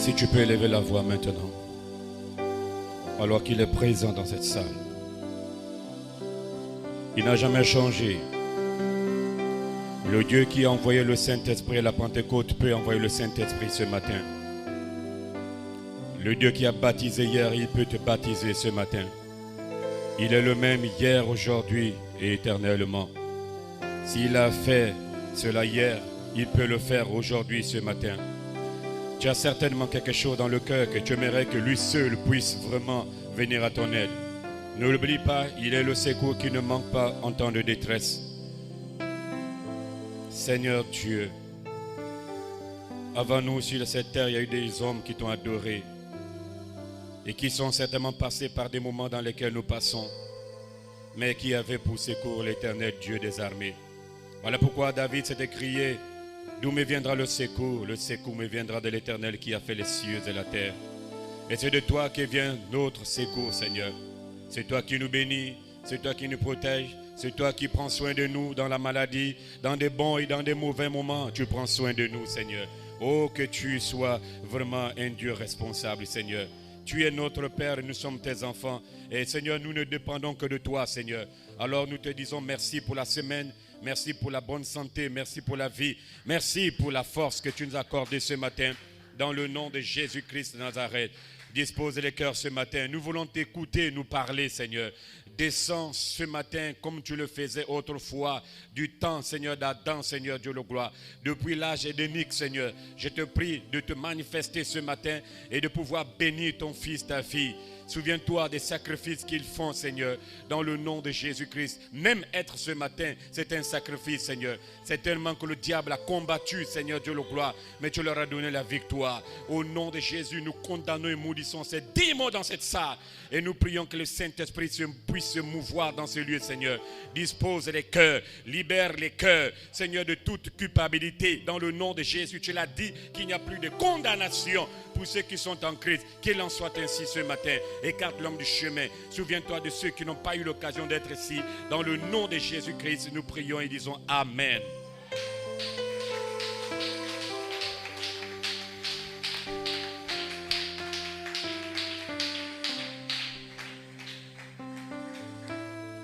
Si tu peux élever la voix maintenant, alors qu'il est présent dans cette salle. Il n'a jamais changé. Le Dieu qui a envoyé le Saint-Esprit à la Pentecôte peut envoyer le Saint-Esprit ce matin. Le Dieu qui a baptisé hier, il peut te baptiser ce matin. Il est le même hier, aujourd'hui et éternellement. S'il a fait cela hier, il peut le faire aujourd'hui, ce matin. Tu as certainement quelque chose dans le cœur que tu aimerais que lui seul puisse vraiment venir à ton aide. Ne l'oublie pas, il est le secours qui ne manque pas en temps de détresse. Seigneur Dieu, avant nous sur cette terre, il y a eu des hommes qui t'ont adoré et qui sont certainement passés par des moments dans lesquels nous passons, mais qui avaient pour secours l'Éternel Dieu des armées. Voilà pourquoi David s'était crié: d'où me viendra le secours? Le secours me viendra de l'Éternel qui a fait les cieux et la terre. Et c'est de toi que vient notre secours, Seigneur. C'est toi qui nous bénis, c'est toi qui nous protèges, c'est toi qui prends soin de nous dans la maladie, dans des bons et dans des mauvais moments. Tu prends soin de nous, Seigneur. Oh, que tu sois vraiment un Dieu responsable, Seigneur. Tu es notre Père et nous sommes tes enfants. Et Seigneur, nous ne dépendons que de toi, Seigneur. Alors nous te disons merci pour la semaine, merci pour la bonne santé, merci pour la vie, merci pour la force que tu nous as accordée ce matin. Dans le nom de Jésus-Christ de Nazareth, dispose les cœurs ce matin. Nous voulons t'écouter, nous parler, Seigneur. Descends ce matin comme tu le faisais autrefois, du temps, Seigneur, d'Adam, Seigneur Dieu le gloire. Depuis l'âge édénique, Seigneur, je te prie de te manifester ce matin et de pouvoir bénir ton fils, ta fille. Souviens-toi des sacrifices qu'ils font, Seigneur, dans le nom de Jésus-Christ. Même être ce matin, c'est un sacrifice, Seigneur. C'est tellement que le diable a combattu, Seigneur Dieu le gloire, mais tu leur as donné la victoire. Au nom de Jésus, nous condamnons et maudissons ces démons dans cette salle. Et nous prions que le Saint-Esprit puisse se mouvoir dans ce lieu, Seigneur. Dispose les cœurs, libère les cœurs, Seigneur, de toute culpabilité. Dans le nom de Jésus, tu l'as dit qu'il n'y a plus de condamnation pour ceux qui sont en Christ. Qu'il en soit ainsi ce matin. Écarte l'homme du chemin. Souviens-toi de ceux qui n'ont pas eu l'occasion d'être ici. Dans le nom de Jésus-Christ, nous prions et disons Amen.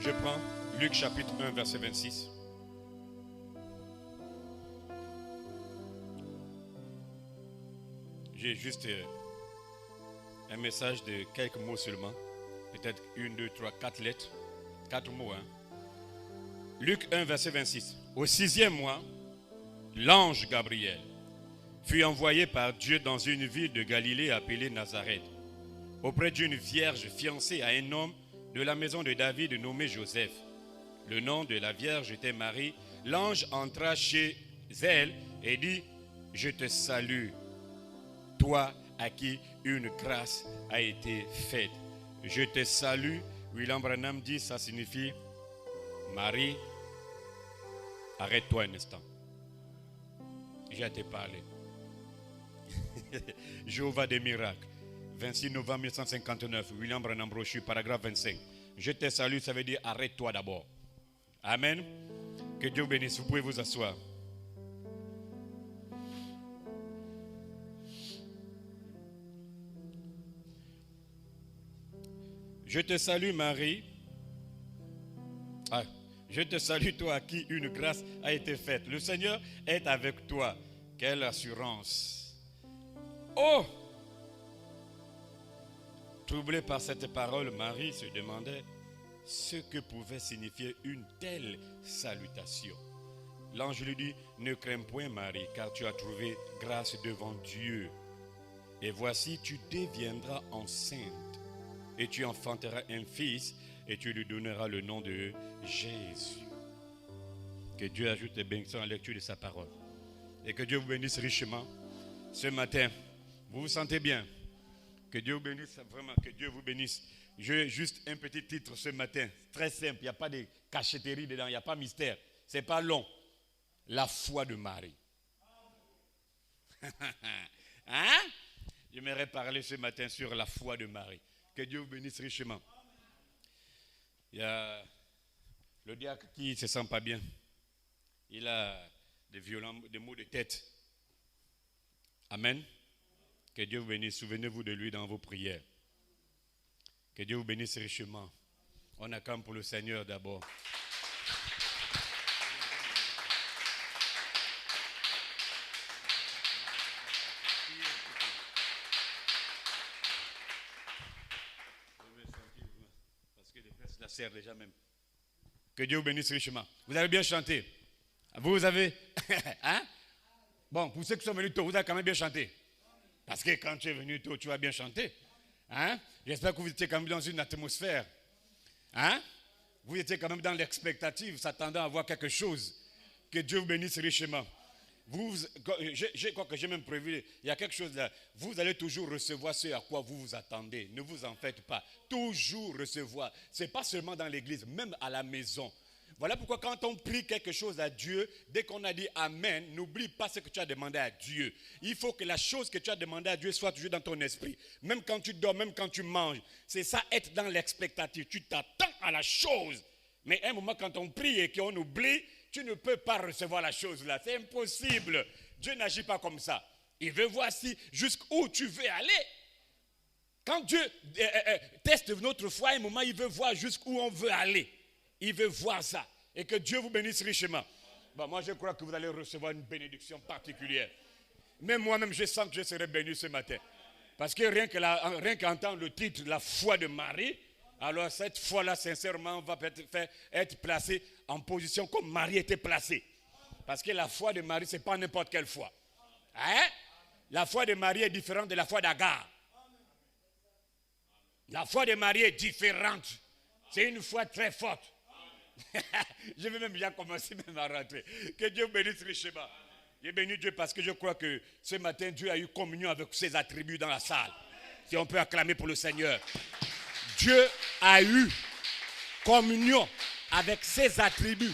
Je prends Luc chapitre 1, verset 26. J'ai juste un message de quelques mots seulement. Peut-être 1, 2, 3, 4 lettres. 4 mots. Luc 1, verset 26. Au 6e mois, l'ange Gabriel fut envoyé par Dieu dans une ville de Galilée appelée Nazareth, auprès d'une vierge fiancée à un homme de la maison de David nommé Joseph. Le nom de la vierge était Marie. L'ange entra chez elle et dit: je te salue, toi à qui une grâce a été faite. Je te salue. William Branham dit, ça signifie: Marie, arrête-toi un instant. J'ai te parlé. Jéhovah des miracles. 26 novembre 1959, William Branham brochure, paragraphe 25. Je te salue, ça veut dire arrête-toi d'abord. Amen. Que Dieu vous bénisse. Vous pouvez vous asseoir. Je te salue, Marie. Je te salue, toi à qui une grâce a été faite. Le Seigneur est avec toi. Quelle assurance. Oh! Troublée par cette parole, Marie se demandait ce que pouvait signifier une telle salutation. L'ange lui dit: ne crains point, Marie, car tu as trouvé grâce devant Dieu. Et voici, tu deviendras enceinte, et tu enfanteras un fils, et tu lui donneras le nom de Jésus. Que Dieu ajoute les bénédictions à la lecture de sa parole. Et que Dieu vous bénisse richement. Ce matin, vous vous sentez bien? Que Dieu vous bénisse, vraiment, que Dieu vous bénisse. J'ai juste un petit titre ce matin, très simple, il n'y a pas de cachetterie dedans, il n'y a pas de mystère. Ce n'est pas long. La foi de Marie. Hein? J'aimerais parler ce matin sur la foi de Marie. Que Dieu vous bénisse richement. Il y a le diacre qui ne se sent pas bien. Il a des maux de tête. Amen. Que Dieu vous bénisse. Souvenez-vous de lui dans vos prières. Que Dieu vous bénisse richement. On acclame pour le Seigneur d'abord. Parce que les fesses la serrent déjà même. Que Dieu vous bénisse richement. Vous avez bien chanté. Vous avez... hein? Bon, pour ceux qui sont venus tôt, vous avez quand même bien chanté. Parce que quand tu es venu tôt, tu as bien chanté. Hein? J'espère que vous étiez quand même dans une atmosphère. Hein? Vous étiez quand même dans l'expectative, s'attendant à voir quelque chose. Que Dieu vous bénisse richement. Je crois que j'ai même prévu, il y a quelque chose là. Vous allez toujours recevoir ce à quoi vous vous attendez. Ne vous en faites pas. Toujours recevoir. Ce n'est pas seulement dans l'église, même à la maison. Voilà pourquoi quand on prie quelque chose à Dieu, dès qu'on a dit Amen, n'oublie pas ce que tu as demandé à Dieu. Il faut que la chose que tu as demandé à Dieu soit toujours dans ton esprit. Même quand tu dors, même quand tu manges. C'est ça, être dans l'expectative. Tu t'attends à la chose. Mais à un moment, quand on prie et qu'on oublie, tu ne peux pas recevoir la chose là. C'est impossible. Dieu n'agit pas comme ça. Il veut voir si jusqu'où tu veux aller. Quand Dieu teste notre foi, à un moment, il veut voir jusqu'où on veut aller. Il veut voir ça. Et que Dieu vous bénisse richement. Bon, moi, je crois que vous allez recevoir une bénédiction particulière. Même moi-même, je sens que je serai béni ce matin. Parce que rien qu'entendre le titre, la foi de Marie, alors cette foi-là, sincèrement, va être placée en position comme Marie était placée. Parce que la foi de Marie, ce n'est pas n'importe quelle foi. Hein? La foi de Marie est différente de la foi d'Agar. La foi de Marie est différente. C'est une foi très forte. Je vais même bien commencer même à rentrer. Que Dieu bénisse richement. J'ai béni Dieu parce que je crois que ce matin, Dieu a eu communion avec ses attributs dans la salle. Si on peut acclamer pour le Seigneur. Dieu a eu communion avec ses attributs.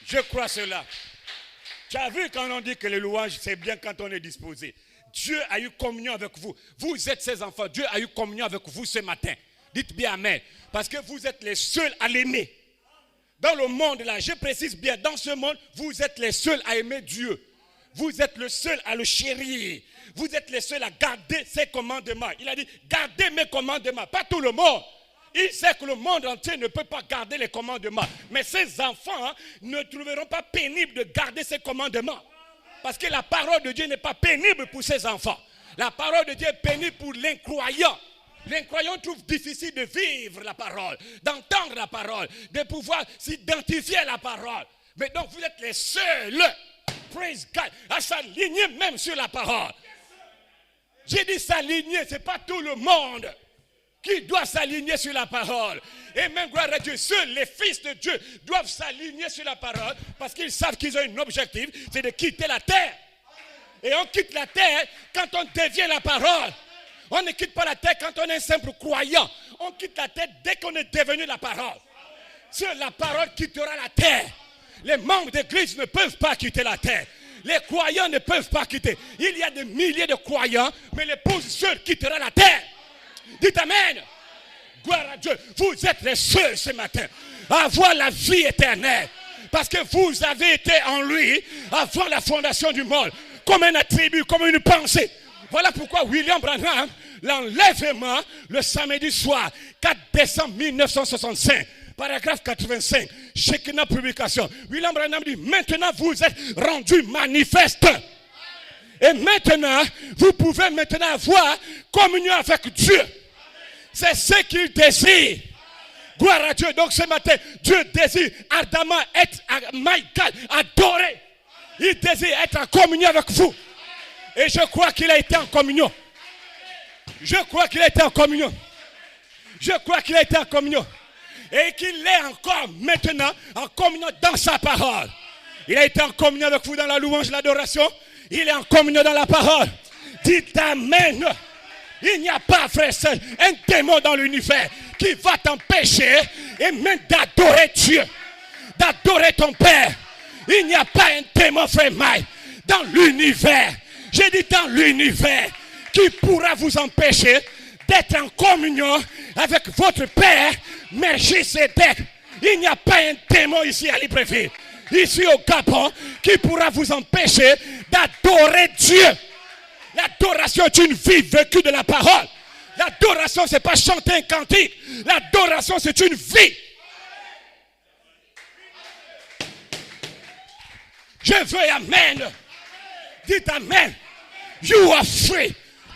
Je crois cela. Tu as vu quand on dit que les louanges, c'est bien quand on est disposé. Dieu a eu communion avec vous. Vous êtes ses enfants. Dieu a eu communion avec vous ce matin. Dites bien Amen. Parce que vous êtes les seuls à l'aimer. Dans le monde là, je précise bien, dans ce monde, vous êtes les seuls à aimer Dieu. Vous êtes le seul à le chérir. Vous êtes les seuls à garder ses commandements. Il a dit, gardez mes commandements. Pas tout le monde. Il sait que le monde entier ne peut pas garder les commandements. Mais ses enfants ne trouveront pas pénible de garder ses commandements. Parce que la parole de Dieu n'est pas pénible pour ses enfants. La parole de Dieu est pénible pour l'incroyant. L'incroyant trouve difficile de vivre la parole, d'entendre la parole, de pouvoir s'identifier à la parole. Mais donc vous êtes les seuls, praise God, à s'aligner même sur la parole. J'ai dit s'aligner, ce n'est pas tout le monde qui doit s'aligner sur la parole. Et même, gloire à Dieu, seuls les fils de Dieu doivent s'aligner sur la parole parce qu'ils savent qu'ils ont un objectif, c'est de quitter la terre. Et on quitte la terre quand on devient la parole. On ne quitte pas la terre quand on est un simple croyant. On quitte la terre dès qu'on est devenu la parole. Seule la parole quittera la terre. Les membres d'église ne peuvent pas quitter la terre. Les croyants ne peuvent pas quitter. Il y a des milliers de croyants, mais l'épouse seule quittera la terre. Dites Amen. Gloire à Dieu. Vous êtes les seuls ce matin à avoir la vie éternelle. Parce que vous avez été en lui avant la fondation du monde. Comme un attribut, comme une pensée. Voilà pourquoi William Branham, l'enlèvement le samedi soir, 4 décembre 1965, paragraphe 85, Shekinah Publication. William Branham dit, maintenant vous êtes rendus manifestes. Et maintenant, vous pouvez maintenant avoir communion avec Dieu. C'est ce qu'il désire. Gloire à Dieu. Donc ce matin, Dieu désire ardemment être, my God, adoré. Il désire être en communion avec vous. Et je crois qu'il a été en communion. Je crois qu'il a été en communion. Je crois qu'il a été en communion. Et qu'il est encore maintenant en communion dans sa parole. Il a été en communion avec vous dans la louange, l'adoration. Il est en communion dans la parole. Dites Amen. Il n'y a pas, frère, un démon dans l'univers qui va t'empêcher et même d'adorer Dieu. D'adorer ton Père. Il n'y a pas un démon, frère Mike, dans l'univers. J'ai dit dans l'univers qui pourra vous empêcher d'être en communion avec votre Père, Melchisedec. Il n'y a pas un démon ici à Libreville, ici au Gabon, qui pourra vous empêcher d'adorer Dieu. L'adoration est une vie vécue de la parole. L'adoration, ce n'est pas chanter un cantique. L'adoration, c'est une vie. Je veux amen. Dites amen. You are free.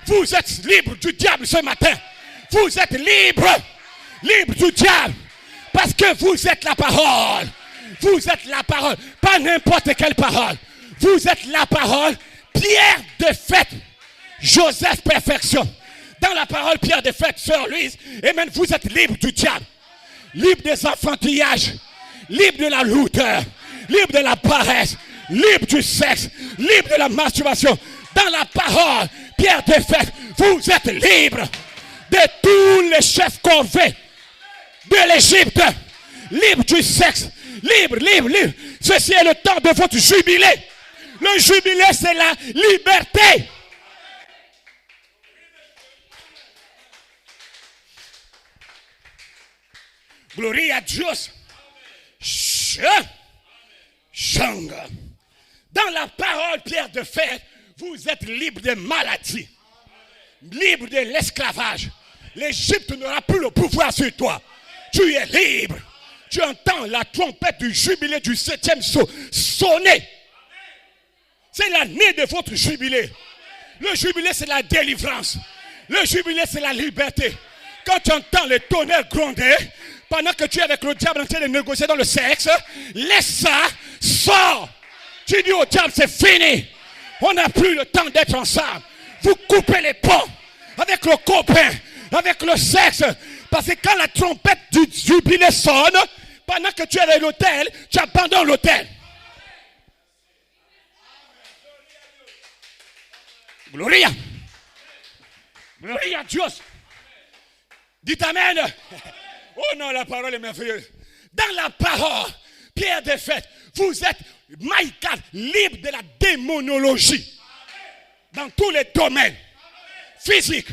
Vous êtes libre du diable ce matin. Vous êtes libre. Libre du diable. Parce que vous êtes la parole. Vous êtes la parole. Pas n'importe quelle parole. Vous êtes la parole. Pierre de fête. Joseph perfection. Dans la parole Pierre de fête, sœur Louise. Amen. Vous êtes libre du diable. Libre des enfantillages. Libre de la lourdeur. Libre de la paresse. Libre du sexe. Libre de la masturbation. Dans la parole Pierre de fête, vous êtes libre de tous les chefs corvées de l'Égypte. Libre du sexe. Libre, libre, libre. Ceci est le temps de votre jubilé. Le jubilé, c'est la liberté. Gloria a Dieu. Changa. Dans la parole, Pierre de fête, vous êtes libre des maladies. Libre de l'esclavage. L'Égypte n'aura plus le pouvoir sur toi. Tu es libre. Tu entends la trompette du jubilé du 7e sceau sonner. C'est l'année de votre jubilé. Le jubilé, c'est la délivrance. Le jubilé, c'est la liberté. Quand tu entends le tonnerre gronder, pendant que tu es avec le diable en train de négocier dans le sexe, laisse ça, sors. Tu dis au diable, c'est fini. On n'a plus le temps d'être ensemble. Vous coupez les ponts avec le copain, avec le sexe. Parce que quand la trompette du jubilé sonne, pendant que tu es à l'hôtel, tu abandonnes l'hôtel. Gloria. Gloria a Dieu. Dites amen. Oh non, la parole est merveilleuse. Dans la parole, Pierre de fête, vous êtes, my God, libre de la démonologie. Dans tous les domaines. Physiques,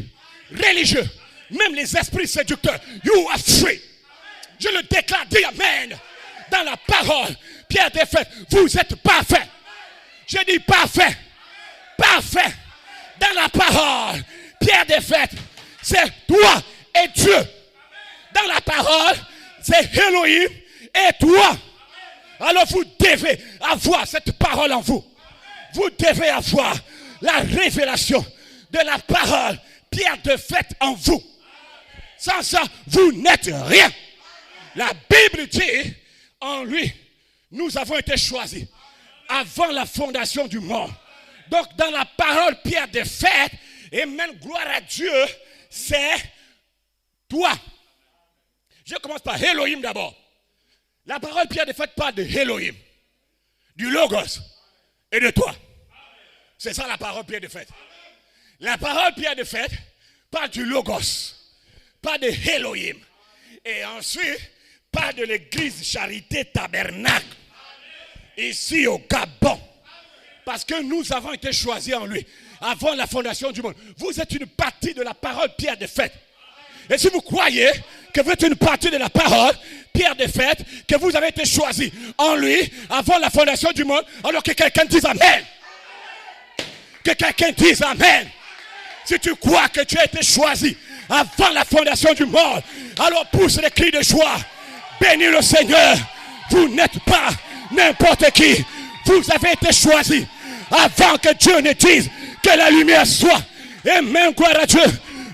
religieux, même les esprits séducteurs. You are free. Je le déclare, dis amen. Dans la parole, Pierre de fête, vous êtes parfait. Je dis parfait. Parfait. Dans la parole, Pierre de fête, c'est toi et Dieu. Dans la parole, c'est Elohim et toi. Alors vous devez avoir cette parole en vous. Vous devez avoir la révélation de la parole, Pierre de fête en vous. Sans ça, vous n'êtes rien. La Bible dit, en lui, nous avons été choisis avant la fondation du monde. Donc dans la parole Pierre de fête, et même gloire à Dieu, c'est toi. Je commence par Elohim d'abord. La parole Pierre de fête parle de Elohim, du Logos et de toi. C'est ça la parole Pierre de fête. La parole Pierre de fête parle du Logos, parle de Elohim. Et ensuite, parle de l'église Charité Tabernacle, ici au Gabon. Parce que nous avons été choisis en lui, avant la fondation du monde. Vous êtes une partie de la parole Pierre de fête. Et si vous croyez que vous êtes une partie de la parole Pierre de fête, que vous avez été choisi en lui, avant la fondation du monde, alors que quelqu'un dise amen. Que quelqu'un dise amen. Si tu crois que tu as été choisi avant la fondation du monde, alors pousse les cris de joie. Bénis le Seigneur. Vous n'êtes pas n'importe qui. Vous avez été choisi avant que Dieu ne dise que la lumière soit. Et même gloire à Dieu.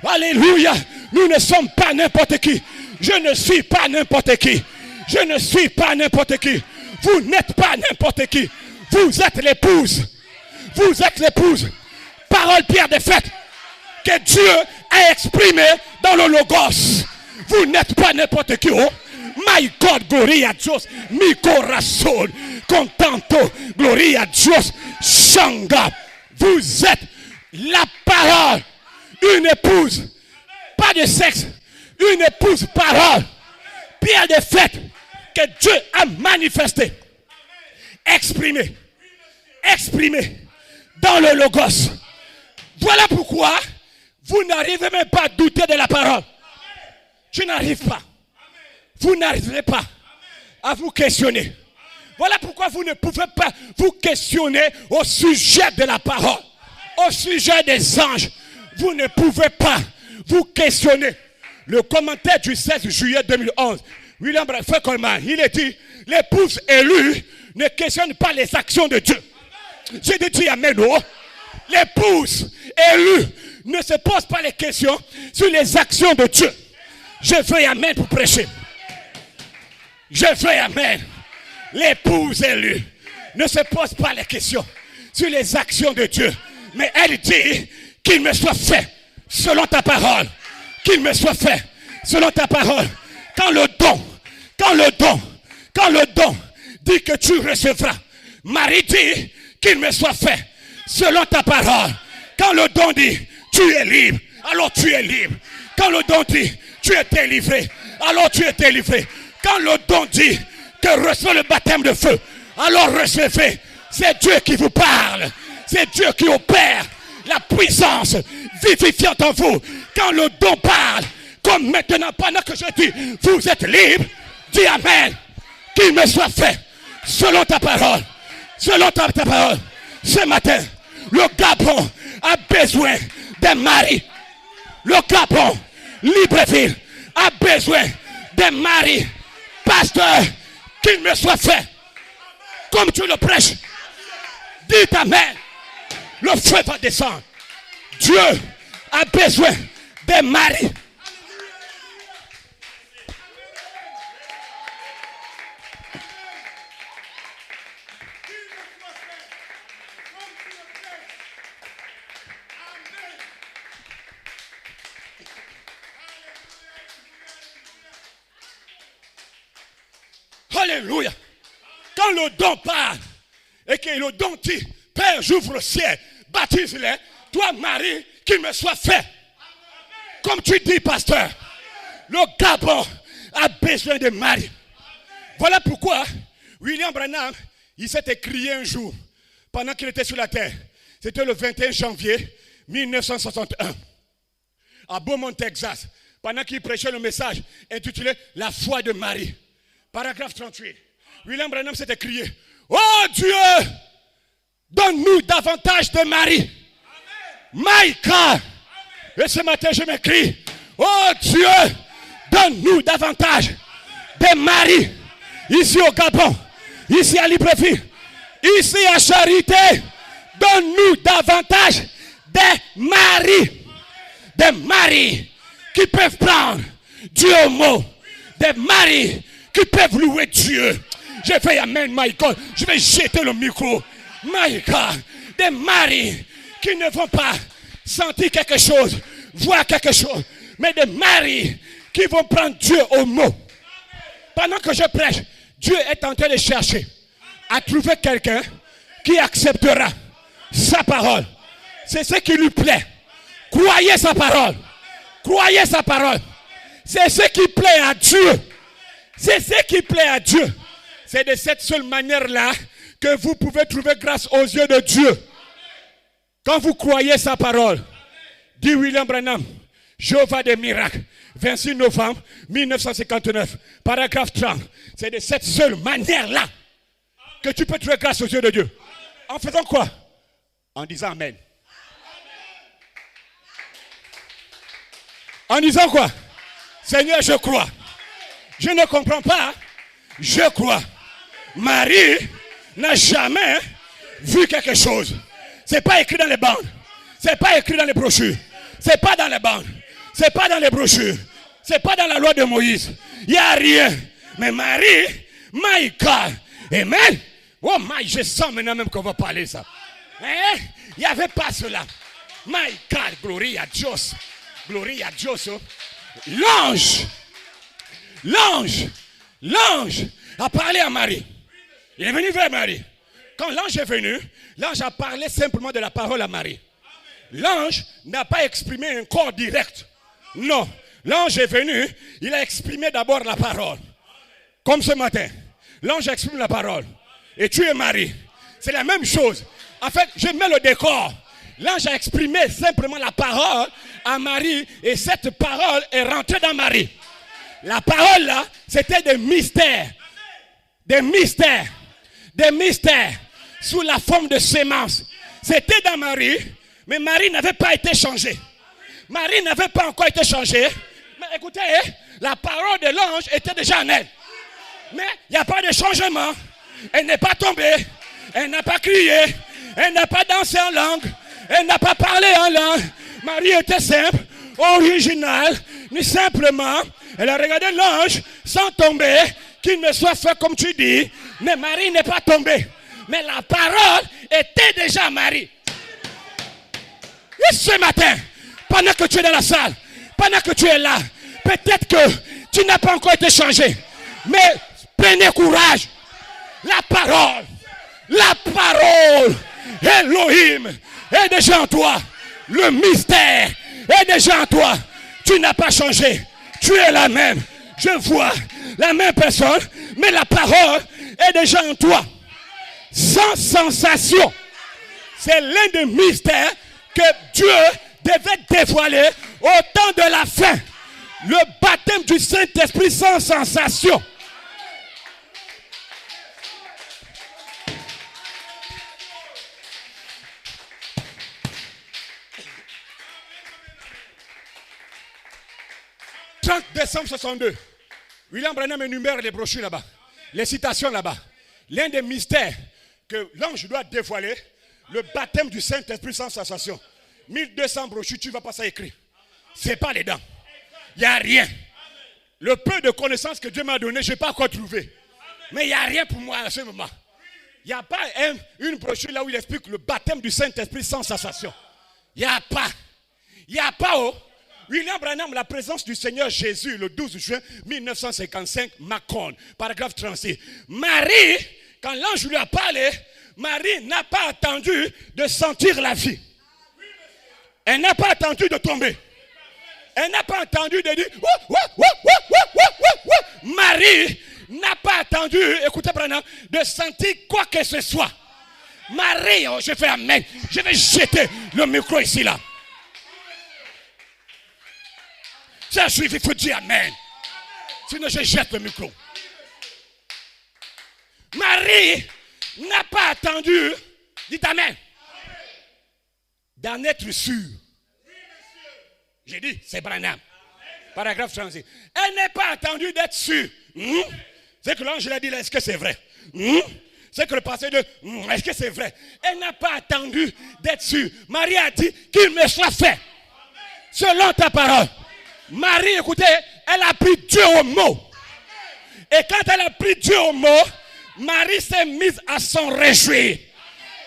Alléluia. Nous ne sommes pas n'importe qui. Je ne suis pas n'importe qui. Je ne suis pas n'importe qui. Vous n'êtes pas n'importe qui. Vous êtes l'épouse. Vous êtes l'épouse. Parole Pierre de fête que Dieu a exprimée dans le Logos. Vous n'êtes pas n'importe qui. Oh. My God, gloria a Dios. Mi corazón contento. Gloria a Dios. Shanga. Vous êtes la parole. Une épouse. Pas de sexe. Une épouse parole. Pierre de fête que Dieu a manifesté. Exprimé. Exprimé dans le Logos. Voilà pourquoi vous n'arrivez même pas à douter de la parole. Tu n'arrives pas. Vous n'arriverez pas à vous questionner. Voilà pourquoi vous ne pouvez pas vous questionner au sujet de la parole. Au sujet des anges, vous ne pouvez pas vous questionner. Le commentaire du 16 juillet 2011, William Bradford Coleman, il a dit, l'épouse élue ne questionne pas les actions de Dieu. J'ai dit amen. L'épouse élue ne se pose pas les questions sur les actions de Dieu. Je veux amen pour prêcher. Je veux amen. L'épouse élue ne se pose pas les questions sur les actions de Dieu. Mais elle dit qu'il me soit fait selon ta parole. Qu'il me soit fait selon ta parole. Quand le don dit que tu recevras. Marie dit qu'il me soit fait selon ta parole. Quand le don dit tu es libre, alors tu es libre. Quand le don dit tu es délivré, alors tu es délivré. Quand le don dit que reçois le baptême de feu, alors recevez. C'est Dieu qui vous parle. C'est Dieu qui opère la puissance vivifiante en vous. Quand le don parle, comme maintenant, pendant que je dis, vous êtes libre, dis amen. Qu'il me soit fait selon ta parole. Selon ta parole. Ce matin, le Gabon a besoin d'un mari. Le Gabon, Libreville, a besoin d'un mari. Pasteur, qu'il me soit fait comme tu le prêches. Dites amen. Le feu va descendre. Dieu a besoin d'un mari. Alléluia. Quand le don parle et que le don dit, Père, j'ouvre le ciel, baptise-les, toi, Marie, qu'il me soit fait. Comme tu dis, pasteur, le Gabon a besoin de Marie. Voilà pourquoi William Branham, il s'est écrié un jour, pendant qu'il était sur la terre. C'était le 21 janvier 1961, à Beaumont, Texas, pendant qu'il prêchait le message intitulé « La foi de Marie ». Paragraphe 38. William Branham s'est écrié, oh Dieu, donne-nous davantage de Marie. My God. Et ce matin, je m'écris, oh Dieu, donne-nous davantage de Marie. Ici au Gabon, ici à Libreville, ici à Charité, donne-nous davantage de Marie. Des maris qui peuvent prendre Dieu au mot. Des maris qui peuvent louer Dieu. Je vais amen, my God. Je vais jeter le micro. My God. Des maris qui ne vont pas sentir quelque chose, voir quelque chose, mais des maris qui vont prendre Dieu au mot. Pendant que je prêche, Dieu est en train de chercher à trouver quelqu'un qui acceptera sa parole. C'est ce qui lui plaît. Croyez sa parole. Croyez sa parole. C'est ce qui plaît à Dieu. C'est ce qui plaît à Dieu. C'est de cette seule manière-là que vous pouvez trouver grâce aux yeux de Dieu. Quand vous croyez sa parole, dit William Branham, Jéhovah des miracles, 26 novembre 1959, paragraphe 30. C'est de cette seule manière-là que tu peux trouver grâce aux yeux de Dieu. En faisant quoi? En disant Amen. En disant quoi? Seigneur, je crois. Je ne comprends pas. Je crois. Marie n'a jamais vu quelque chose. Ce n'est pas écrit dans les bandes. Ce n'est pas écrit dans les brochures. Ce n'est pas dans les bandes. Ce n'est pas dans les brochures. Ce n'est pas dans la loi de Moïse. Il n'y a rien. Mais Marie, my God. Amen. Oh my, je sens maintenant même qu'on va parler ça. Hein? Il n'y avait pas cela. My God, glory à Dieu. Glory à Dieu. L'ange a parlé à Marie. Il est venu vers Marie. Quand l'ange est venu, l'ange a parlé simplement de la parole à Marie. L'ange n'a pas exprimé un corps direct. Non. L'ange est venu, il a exprimé d'abord la parole. Comme ce matin. L'ange exprime la parole. Et tu es Marie. C'est la même chose. En fait, je mets le décor. L'ange a exprimé simplement la parole à Marie. Et cette parole est rentrée dans Marie. La parole là, c'était des mystères. Des mystères. Des mystères. Sous la forme de sémence. C'était dans Marie. Mais Marie n'avait pas été changée. Marie n'avait pas encore été changée. Mais écoutez, la parole de l'ange était déjà en elle. Mais il n'y a pas de changement. Elle n'est pas tombée. Elle n'a pas crié. Elle n'a pas dansé en langue. Elle n'a pas parlé en langue. Marie était simple, originale, mais simplement, elle a regardé l'ange sans tomber, qu'il me soit fait comme tu dis. Mais Marie n'est pas tombée. Mais la parole était déjà Marie. Et ce matin, pendant que tu es dans la salle, pendant que tu es là, peut-être que tu n'as pas encore été changé. Mais prenez courage. La parole, Elohim est déjà en toi. Le mystère est déjà en toi. Tu n'as pas changé. Tu es la même. Je vois la même personne, mais la parole est déjà en toi. Sans sensation. C'est l'un des mystères que Dieu devait dévoiler au temps de la fin. Le baptême du Saint-Esprit sans sensation. « 30 décembre 62. William Branham énumère les brochures là-bas, les citations là-bas. L'un des mystères que l'ange doit dévoiler, le baptême du Saint-Esprit sans sensation. 1200 brochures, tu ne vas pas ça écrire. Ce n'est pas dedans. Il n'y a rien. Le peu de connaissances que Dieu m'a donné, je n'ai pas encore trouvé. Mais il n'y a rien pour moi à ce moment. Il n'y a pas une brochure là où il explique le baptême du Saint-Esprit sans sensation. Il n'y a pas. Il n'y a pas. Oh. William Branham, la présence du Seigneur Jésus, le 12 juin 1955, Macon, paragraphe 36. Marie, quand l'ange lui a parlé, Marie n'a pas attendu de sentir la vie. Elle n'a pas attendu de tomber. Elle n'a pas attendu de dire Marie n'a pas attendu, écoutez Branham, de sentir quoi que ce soit. Marie, oh, je fais amen. Je vais jeter le micro ici là. C'est un juif, il faut dire amen. Sinon je jette le micro. Marie n'a pas attendu, dites amen, d'en être sûr. J'ai dit, c'est Branham. Paragraphe 36. Elle n'est pas attendue d'être sûre. C'est que l'ange l'a dit là, est-ce que c'est vrai? C'est que le pasteur dit, est-ce que c'est vrai? Elle n'a pas attendu d'être sûre. Marie a dit qu'il me soit fait. Selon ta parole. Marie, écoutez, elle a pris Dieu au mot. Et quand elle a pris Dieu au mot, Marie s'est mise à s'en réjouir.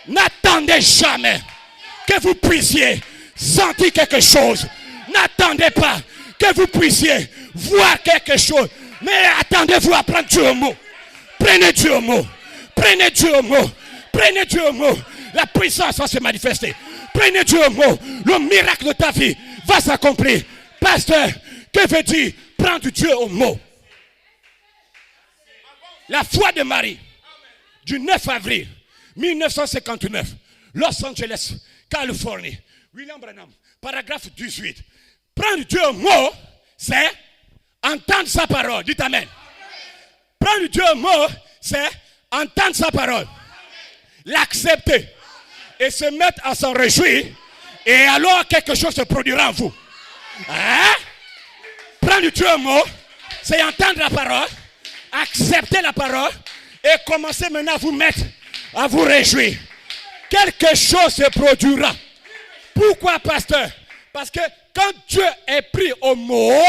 N'attendez jamais que vous puissiez sentir quelque chose. N'attendez pas que vous puissiez voir quelque chose. Mais attendez-vous à prendre Dieu au mot. Prenez Dieu au mot. Prenez Dieu au mot. Prenez Dieu au mot. La puissance va se manifester. Prenez Dieu au mot. Le miracle de ta vie va s'accomplir. Pasteur, que veut dire prendre Dieu au mot? La foi de Marie, du 9 avril 1959, Los Angeles, Californie. William Branham, paragraphe 18. Prendre Dieu au mot, c'est entendre sa parole. Dites amen. Prendre Dieu au mot, c'est entendre sa parole. L'accepter. Et se mettre à s'en réjouir. Et alors quelque chose se produira en vous. Hein? Prendre Dieu au mot, c'est entendre la parole, accepter la parole et commencer maintenant à vous mettre, à vous réjouir. Quelque chose se produira. Pourquoi, pasteur? Parce que quand Dieu est pris au mot,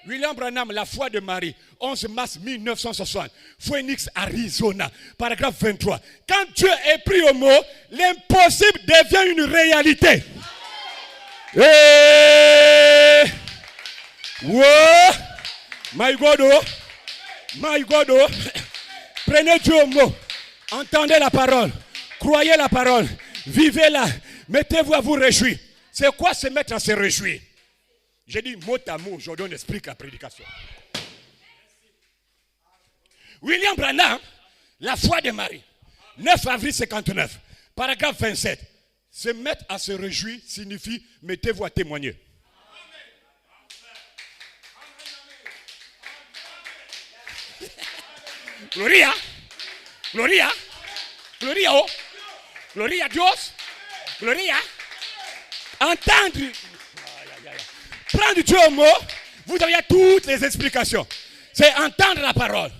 William Branham, la foi de Marie, 11 mars 1960, Phoenix, Arizona, paragraphe 23. Quand Dieu est pris au mot, l'impossible devient une réalité. Hey! Whoa! My God, oh! My God, oh! Prenez Dieu au mot. Entendez la parole. Croyez la parole. Vivez-la. Mettez-vous à vous réjouir. C'est quoi se mettre à se réjouir? J'ai dit mot à mot. Aujourd'hui, on explique la prédication. William Branham, la foi de Marie. 9 avril 59. Paragraphe 27. Se mettre à se réjouir signifie mettez-vous à témoigner. Gloria, Gloria, Gloria, oh, Gloria a Dios, Gloria, Entendre. Prendre Dieu au mot, vous avez toutes les explications. C'est entendre la parole.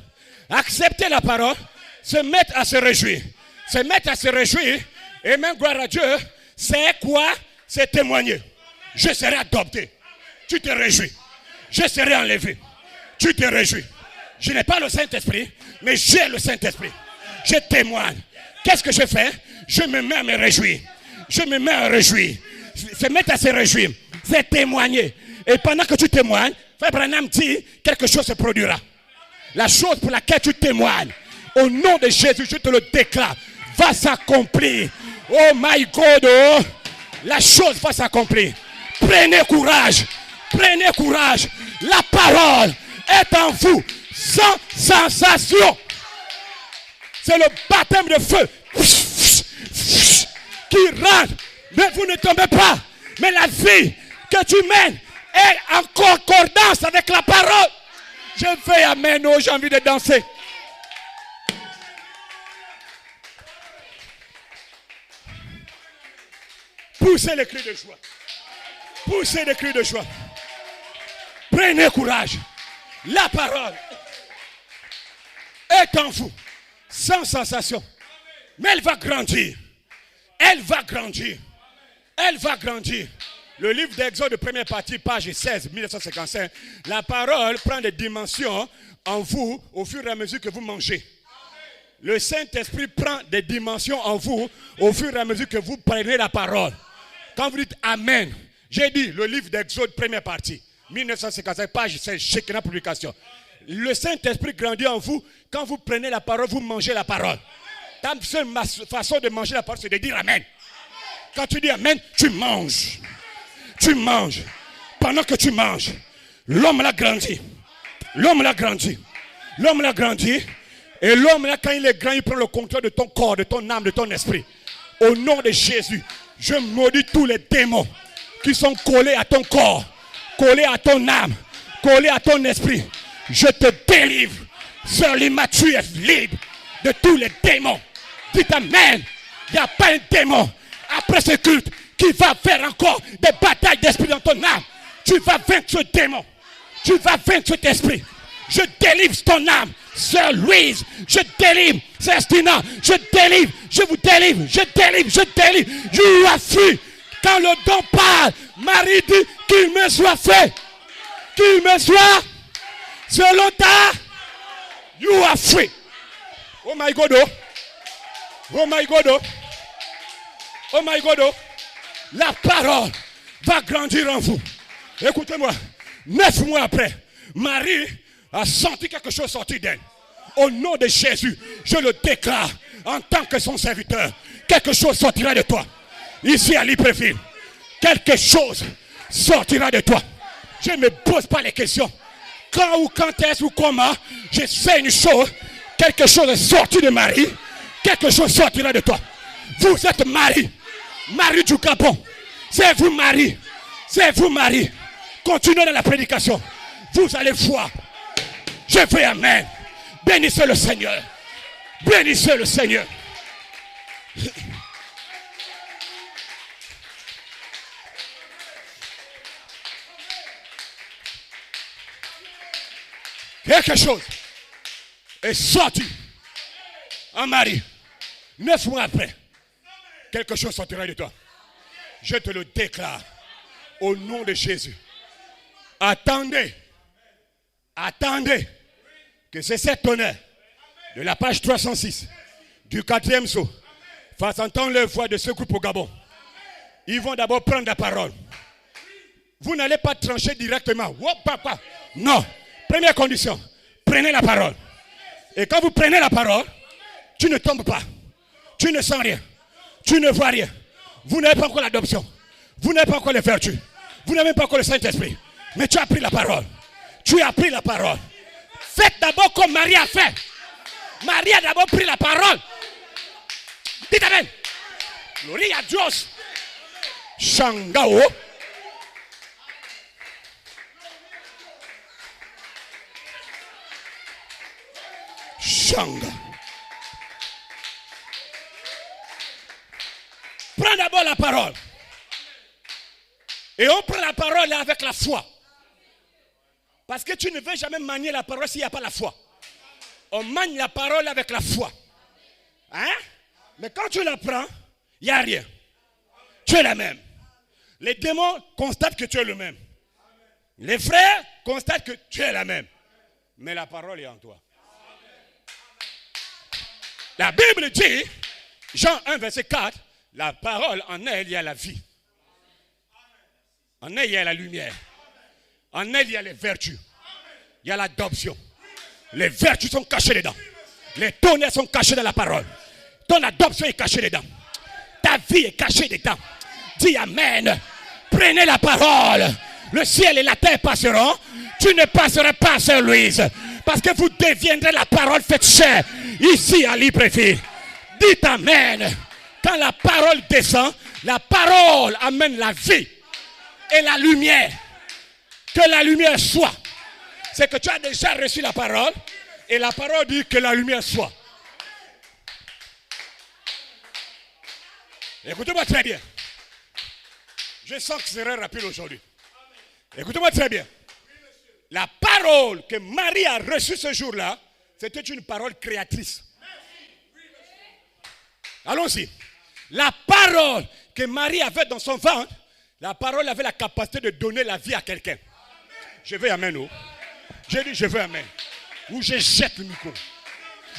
Accepter la parole. Se mettre à se réjouir. Se mettre à se réjouir. Et même gloire à Dieu. C'est quoi? C'est témoigner. Je serai adopté. Tu te réjouis. Je serai enlevé. Tu te réjouis. Je n'ai pas le Saint-Esprit, mais j'ai le Saint-Esprit. Je témoigne. Qu'est-ce que je fais? Je me mets à me réjouir. Je me mets à réjouir. Se mettre à se réjouir, c'est témoigner. Et pendant que tu témoignes, Frère Branham dit, quelque chose se produira. La chose pour laquelle tu témoignes, au nom de Jésus, je te le déclare, va s'accomplir. Oh my God, oh, la chose va s'accomplir. Prenez courage. Prenez courage. La parole est en vous, sans sensation. C'est le baptême de feu qui rentre. Mais vous ne tombez pas. Mais la vie que tu mènes est en concordance avec la parole. Je fais amen. Oh, j'ai envie de danser. Poussez les cris de joie. Poussez les cris de joie. Prenez courage. La parole est en vous, sans sensation. Mais elle va grandir. Elle va grandir. Elle va grandir. Le livre d'Exode, première partie, page 16, 1955. La parole prend des dimensions en vous au fur et à mesure que vous mangez. Le Saint-Esprit prend des dimensions en vous au fur et à mesure que vous prenez la parole. Quand vous dites Amen, j'ai dit le livre d'Exode, première partie, 1955, page 16, Shekinah Publication. Le Saint-Esprit grandit en vous. Quand vous prenez la parole, vous mangez la parole. Ta seule façon de manger la parole, c'est de dire Amen. Quand tu dis Amen, tu manges. Tu manges. Pendant que tu manges, l'homme l'a grandi. L'homme l'a grandi. L'homme l'a grandi. Et l'homme là, quand il est grand, il prend le contrôle de ton corps, de ton âme, de ton esprit. Au nom de Jésus, je maudis tous les démons qui sont collés à ton corps, collés à ton âme, collés à ton esprit. Je te délivre. Sœur Lima, tu es libre de tous les démons. Dites Amen. Il n'y a pas un démon après ce culte qui va faire encore des batailles d'esprit dans ton âme. Tu vas vaincre ce démon. Tu vas vaincre cet esprit. Je délivre ton âme. Sœur Louise, je délivre. Sœur Stina, je délivre. Je vous délivre. Je délivre. Je délivre. You are free. Quand le don parle, Marie dit qu'il me soit fait. Qu'il me soit selon ta. You are free. Oh my God. Oh, oh my God. Oh, oh my God. Oh. La parole va grandir en vous. Écoutez-moi. 9 mois après, Marie a senti quelque chose sortir d'elle. Au nom de Jésus, je le déclare en tant que son serviteur. Quelque chose sortira de toi. Ici à Libreville, quelque chose sortira de toi. Je ne me pose pas les questions. Quand ou quand est-ce ou comment, je sais une chose. Quelque chose est sorti de Marie. Quelque chose sortira de toi. Vous êtes Marie. Marie du Gabon. C'est vous Marie. C'est vous Marie. Continuez dans la prédication. Vous allez voir. Je fais Amen. Bénissez le Seigneur. Bénissez le Seigneur. Quelque chose est sorti en Marie. 9 mois après, quelque chose sortira de toi. Je te le déclare au nom de Jésus. Attendez. Attendez que c'est cet honneur de la page 306 du 4e saut fasse entendre la voix de ce groupe au Gabon. Ils vont d'abord prendre la parole. Vous n'allez pas trancher directement. Non. Première condition, prenez la parole. Et quand vous prenez la parole, tu ne tombes pas. Tu ne sens rien. Tu ne vois rien. Vous n'avez pas encore l'adoption. Vous n'avez pas encore les vertus. Vous n'avez pas encore le Saint-Esprit. Mais tu as pris la parole. Tu as pris la parole. Faites d'abord comme Marie a fait. Marie a d'abord pris la parole. Dites Amen. Gloria a Dios. Shangao. Shanga. Prends d'abord la parole. Et on prend la parole là avec la foi. Parce que tu ne veux jamais manier la parole s'il n'y a pas la foi. On manie la parole avec la foi. Hein? Mais quand tu la prends, il n'y a rien. Tu es la même. Les démons constatent que tu es le même. Les frères constatent que tu es la même. Mais la parole est en toi. La Bible dit, Jean 1, verset 4, la parole, en elle, il y a la vie. En elle, il y a la lumière. En elle, il y a les vertus. Il y a l'adoption. Les vertus sont cachées dedans. Les tonnerres sont cachés dans la parole. Ton adoption est cachée dedans. Ta vie est cachée dedans. Dis Amen. Prenez la parole. Le ciel et la terre passeront. Tu ne passeras pas, Sœur Louise. Parce que vous deviendrez la parole faite chair. Ici à Libreville. Dites Amen. Quand la parole descend, la parole amène la vie et la lumière. Que la lumière soit. C'est que tu as déjà reçu la parole. Et la parole dit que la lumière soit. Écoutez-moi très bien. Je sens que ce serait rapide aujourd'hui. Écoutez-moi très bien. La parole que Marie a reçue ce jour-là, c'était une parole créatrice. Allons-y. La parole que Marie avait dans son ventre, la parole avait la capacité de donner la vie à quelqu'un. Je veux amen. Oh. J'ai dit je veux amen. Ou je jette le micro.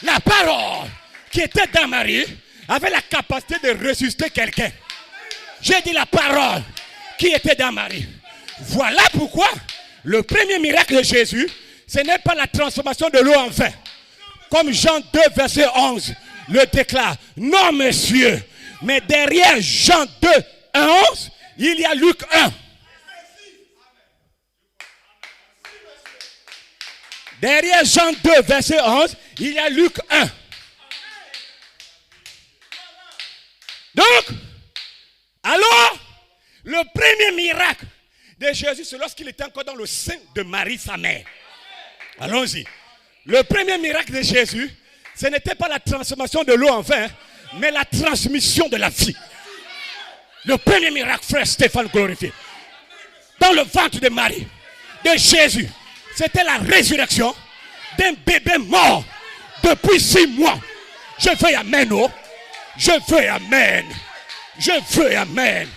La parole qui était dans Marie avait la capacité de ressusciter quelqu'un. J'ai dit la parole qui était dans Marie. Voilà pourquoi le premier miracle de Jésus, ce n'est pas la transformation de l'eau en vin. Comme Jean 2, verset 11 le déclare. Non, monsieur. Mais derrière Jean 2, 11, il y a Luc 1. Derrière Jean 2, verset 11, il y a Luc 1. Donc, alors, le premier miracle de Jésus, c'est lorsqu'il était encore dans le sein de Marie, sa mère. Allons-y. Le premier miracle de Jésus, ce n'était pas la transformation de l'eau en vin, mais la transmission de la vie. Le premier miracle, frère Stéphane glorifié. Dans le ventre de Marie, de Jésus, c'était la résurrection d'un bébé mort depuis 6 mois. Je veux amen, oh. Je veux amen. Je veux amen.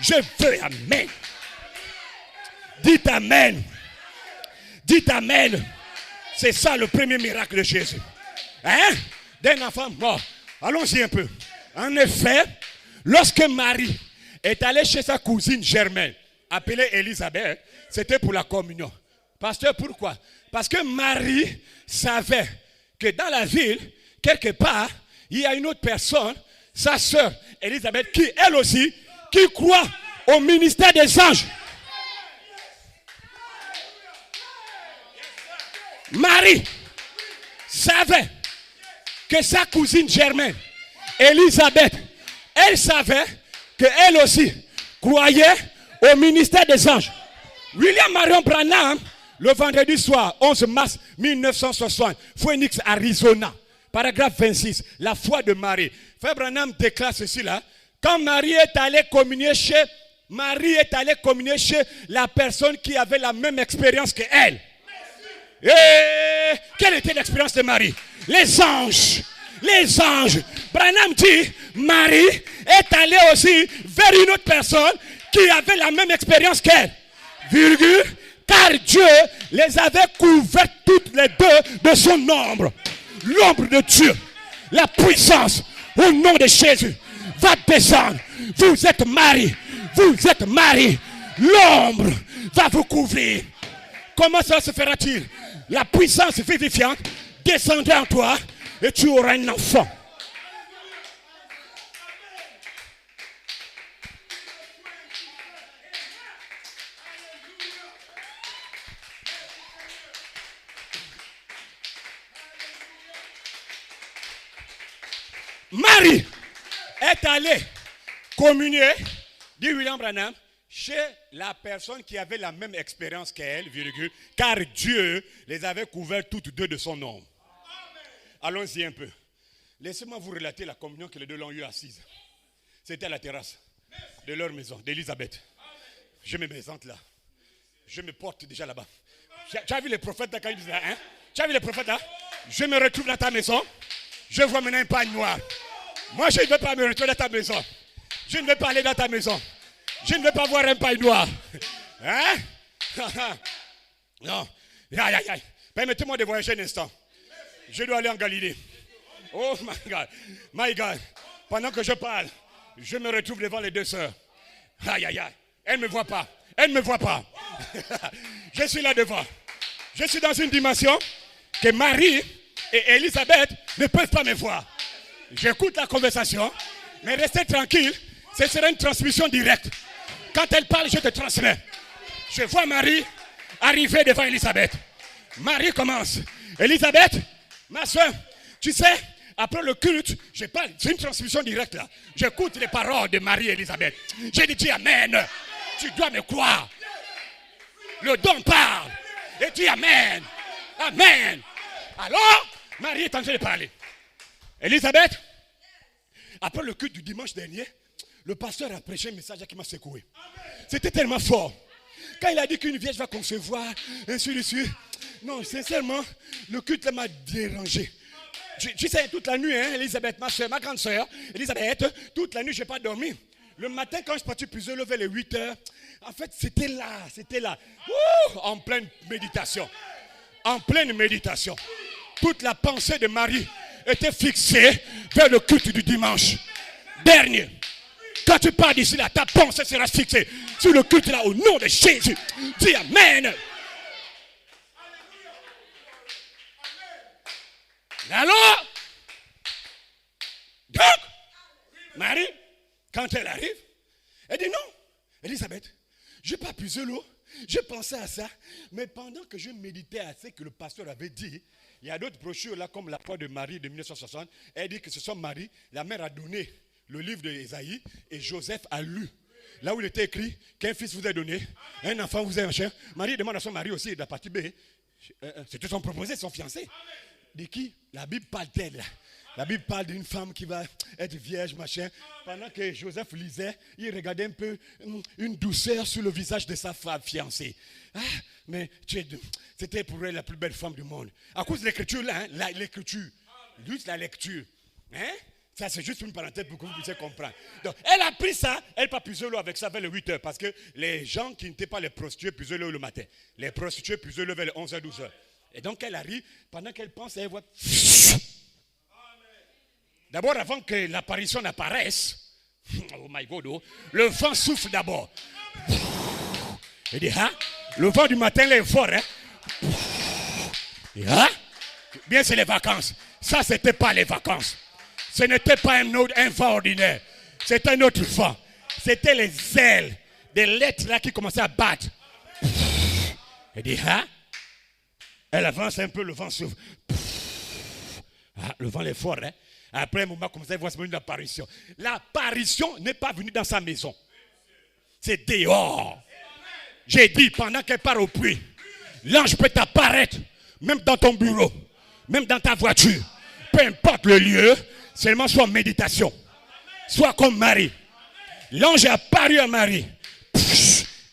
Je veux amen. Dites amen. Dites amen. C'est ça le premier miracle de Jésus. Hein? D'un enfant mort. Allons-y un peu. En effet, lorsque Marie est allée chez sa cousine Germaine, appelée Élisabeth, c'était pour la communion. Pasteur, pourquoi? Parce que Marie savait que dans la ville, quelque part, il y a une autre personne, sa sœur Élisabeth, qui elle aussi, qui croit au ministère des anges. Marie savait que sa cousine Germaine, Élisabeth, elle savait qu'elle aussi croyait au ministère des anges. William Marion Branham, le vendredi soir, 11 mars 1960, Phoenix, Arizona, paragraphe 26, la foi de Marie. Frère Branham déclare ceci là. Quand Marie est allée communier chez la personne qui avait la même expérience qu'elle. Et quelle était l'expérience de Marie? Les anges. Les anges. Branham dit, Marie est allée aussi vers une autre personne qui avait la même expérience qu'elle. Virgule, car Dieu les avait couvertes toutes les deux de son ombre. L'ombre de Dieu, la puissance au nom de Jésus va descendre. Vous êtes Marie. Vous êtes Marie. L'ombre va vous couvrir. Comment ça se fera-t-il? La puissance vivifiante descendra en toi et tu auras un enfant. Marie est allée communier, dit William Branham, chez la personne qui avait la même expérience qu'elle, virgule, car Dieu les avait couvertes toutes deux de son ombre. Allons-y un peu. Laissez-moi vous relater la communion que les deux l'ont eu assise. C'était à la terrasse de leur maison, d'Élisabeth. Je me présente là. Je me porte déjà là-bas. Tu as vu les prophètes là quand ils disaient, hein? Tu as vu les prophètes là? Je me retrouve dans ta maison. Je vois maintenant un pagne noir. Moi, je ne veux pas me retrouver dans ta maison. Je ne veux pas aller dans ta maison. Je ne veux pas voir un pagne noir. Hein? Non. Aïe, aïe, aïe. Permettez-moi de voyager un instant. Je dois aller en Galilée. Oh my God. My God. Pendant que je parle, je me retrouve devant les deux sœurs. Aïe, aïe, aïe. Elles ne me voient pas. Elles ne me voient pas. Je suis là devant. Je suis dans une dimension que Marie et Elisabeth ne peuvent pas me voir. J'écoute la conversation, mais restez tranquille, ce sera une transmission directe. Quand elle parle, je te transmets. Je vois Marie arriver devant Elisabeth. Marie commence. Elisabeth, ma soeur, tu sais, après le culte, je parle, c'est une transmission directe là. J'écoute les paroles de Marie et Elisabeth. J'ai dit Amen. Tu dois me croire. Le don parle. Et dis Amen. Amen. Alors, Marie est en train de parler. Elisabeth, après le culte du dimanche dernier, le pasteur a prêché un message qui m'a secoué. C'était tellement fort. Quand il a dit qu'une vierge va concevoir, ainsi de suite. Non, sincèrement, le culte m'a dérangé. Tu sais, toute la nuit, hein, Elisabeth, ma soeur, ma grande soeur, Elisabeth, toute la nuit, je n'ai pas dormi. Le matin, quand je suis parti plus lever les 8 heures, en fait, c'était là. Ouh, en pleine méditation. En pleine méditation. Toute la pensée de Marie était fixée vers le culte du dimanche dernier. Quand tu pars d'ici là, ta pensée sera fixée sur le culte là au nom de Jésus. Dis Amen. Alors, donc, Marie, quand elle arrive, elle dit non, Elisabeth, je n'ai pas puisé l'eau, j'ai pensé à ça, mais pendant que je méditais à ce que le pasteur avait dit, il y a d'autres brochures là, comme la foi de Marie de 1960, elle dit que ce sont Marie, la mère a donné le livre d'Ésaïe et Joseph a lu. Là où il était écrit qu'un fils vous est donné, un enfant vous est un chien. Marie demande à son mari aussi de la partie B. C'était son proposé, son fiancé. De qui? La Bible parle d'elle. La Bible parle d'une femme qui va être vierge, machin. Pendant que Joseph lisait, il regardait un peu une douceur sur le visage de sa femme fiancée. Ah, mais c'était pour elle la plus belle femme du monde. À cause de l'écriture là, hein, l'écriture. Juste la lecture. Hein? Ça, c'est juste une parenthèse pour que vous puissiez comprendre. Donc, elle a pris ça, elle n'a pas puisé l'eau avec ça vers les 8 heures. Parce que les gens qui n'étaient pas les prostituées puisaient l'eau le matin. Les prostituées puisaient l'eau vers les 11h, 12h. Et donc, elle arrive, pendant qu'elle pense, elle voit. D'abord, avant que l'apparition n'apparaisse, oh my God, oh, le vent souffle d'abord. Il dit, hein? Le vent du matin, là, est fort, hein? Et, hein? Bien, c'est les vacances. Ça, ce n'était pas les vacances. Ce n'était pas un vent ordinaire. C'était un autre vent. C'était les ailes des lettres là qui commençaient à battre. Il dit, hein? Elle avance un peu, le vent souffle. Ah, le vent est fort, hein? Après un moment, comme ça, il voit une apparition. L'apparition n'est pas venue dans sa maison. C'est dehors. J'ai dit, pendant qu'elle part au puits, l'ange peut apparaître, même dans ton bureau, même dans ta voiture. Peu importe le lieu, seulement soit en méditation. Soit comme Marie. L'ange est apparu à Marie.